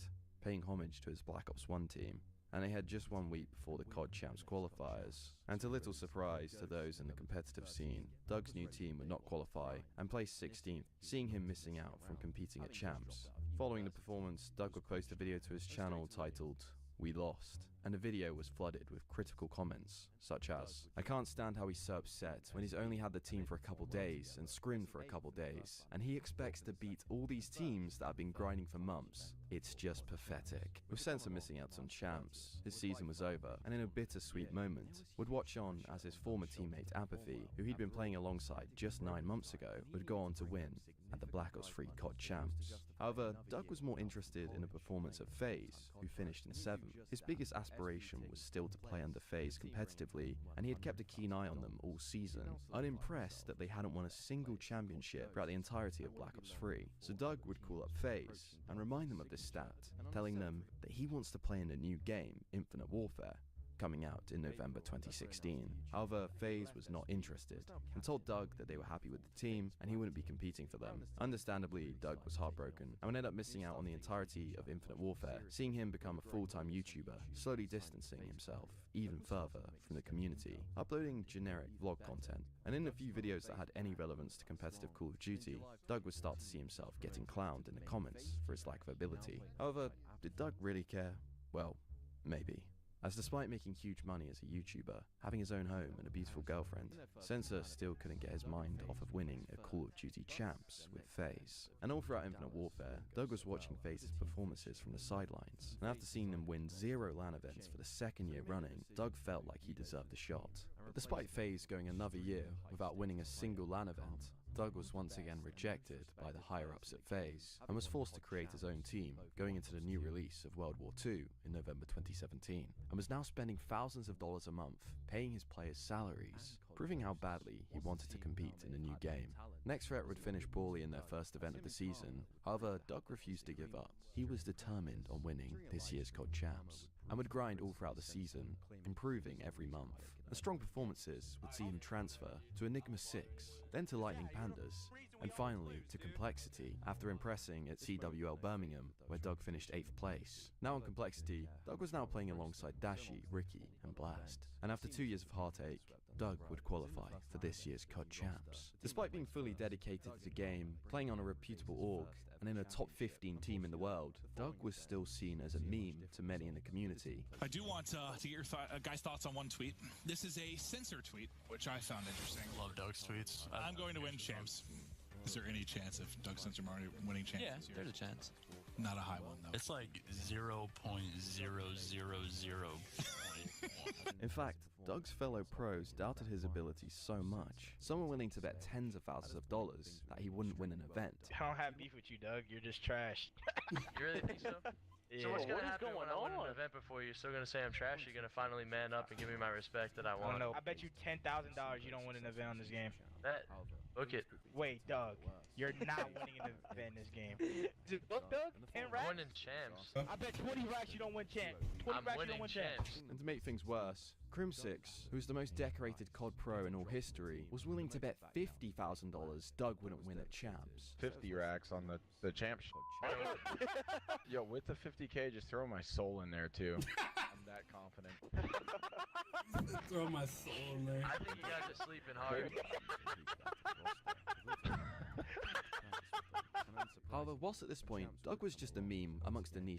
paying homage to his Black Ops 1 team. And they had just 1 week before the COD Champs qualifiers. And to little surprise to those in the competitive scene, Doug's new team would not qualify and placed 16th, seeing him missing out from competing at Champs. Following the performance, Doug would post a video to his channel titled "We Lost," and the video was flooded with critical comments, such as, "I can't stand how he's so upset when he's only had the team for a couple days and scrimmed for a couple days, and he expects to beat all these teams that have been grinding for months. It's just pathetic." With Sensor missing out on Champs, his season was over, and in a bittersweet moment, would watch on as his former teammate Apathy, who he'd been playing alongside just 9 months ago, would go on to win at the Black Ops 3 COD Champs. However, Doug was more interested in the performance of FaZe, who finished in 7th. His biggest aspiration was still to play under FaZe competitively, and he had kept a keen eye on them all season, unimpressed that they hadn't won a single championship throughout the entirety of Black Ops 3. So Doug would call up FaZe and remind them of this stat, telling them that he wants to play in a new game, Infinite Warfare, coming out in November 2016. However, FaZe was not interested and told Doug that they were happy with the team and he wouldn't be competing for them. Understandably, Doug was heartbroken and would end up missing out on the entirety of Infinite Warfare, seeing him become a full-time YouTuber, slowly distancing himself even further from the community, uploading generic vlog content. And in the few videos that had any relevance to competitive Call of Duty, Doug would start to see himself getting clowned in the comments for his lack of ability. However, did Doug really care? Well, maybe. As despite making huge money as a YouTuber, having his own home and a beautiful girlfriend, Sensor still couldn't get his mind off of winning a Call of Duty Champs with FaZe. And all throughout Infinite Warfare, Doug was watching FaZe's performances from the sidelines, and after seeing them win 0 LAN events for the 2nd year running, Doug felt like he deserved a shot. But despite FaZe going another year without winning a single LAN event, Doug was once again rejected by the higher-ups at FaZe and was forced to create his own team, going into the new release of World War II in November 2017, and was now spending thousands of dollars a month paying his players salaries, proving how badly he wanted to compete in a new game. Next Threat would finish poorly in their first event of the season. However, Doug refused to give up. He was determined on winning this year's COD Champs, and would grind all throughout the season, improving every month. The strong performances would see him transfer to Enigma 6, then to Lightning Pandas, and finally to Complexity after impressing at CWL Birmingham, where Doug finished 8th place. Now on Complexity, Doug was now playing alongside Dashi, Ricky, and Blast, and after 2 years of heartache, Doug would qualify for this year's COD Champs. Despite being fully dedicated to the game, playing on a reputable org, and in a top 15 team in the world, Doug was still seen as a meme to many in the community. I do want to get your guys' thoughts on one tweet. This is a censor tweet, which I found interesting. Love Doug's tweets. I'm going to win champs. Is there any chance of Doug Censor Mario winning champs this year? There's a chance. Not a high one, though. It's like 0.000. In fact, Doug's fellow pros doubted his abilities so much, some were willing to bet tens of thousands of dollars that he wouldn't win an event. I don't have beef with you, Doug. You're just trash. You really think so? Yeah. So what's gonna What is happen going when I win on? an event before you're still gonna say I'm trash? You're gonna finally man up and give me my respect that I I want. don't know. I bet you $10,000 you don't win an event on this game. That. Book it. Wait, Doug. You're not winning an event in this game. Is it book, Doug? 10 racks? I'm winning champs. I bet 20 racks you don't win champs. 20 I'm racks you winning don't win champs. And to make things worse, Crim6, who's the most decorated COD pro in all history, was willing to bet $50,000 Doug wouldn't win at Champs. 50 racks on the champ Yo, with the 50K, just throw my soul in there too. I'm that confident. Throw my soul in there. I think you guys are sleeping hard. However, whilst at this point, Doug was just a meme amongst a niche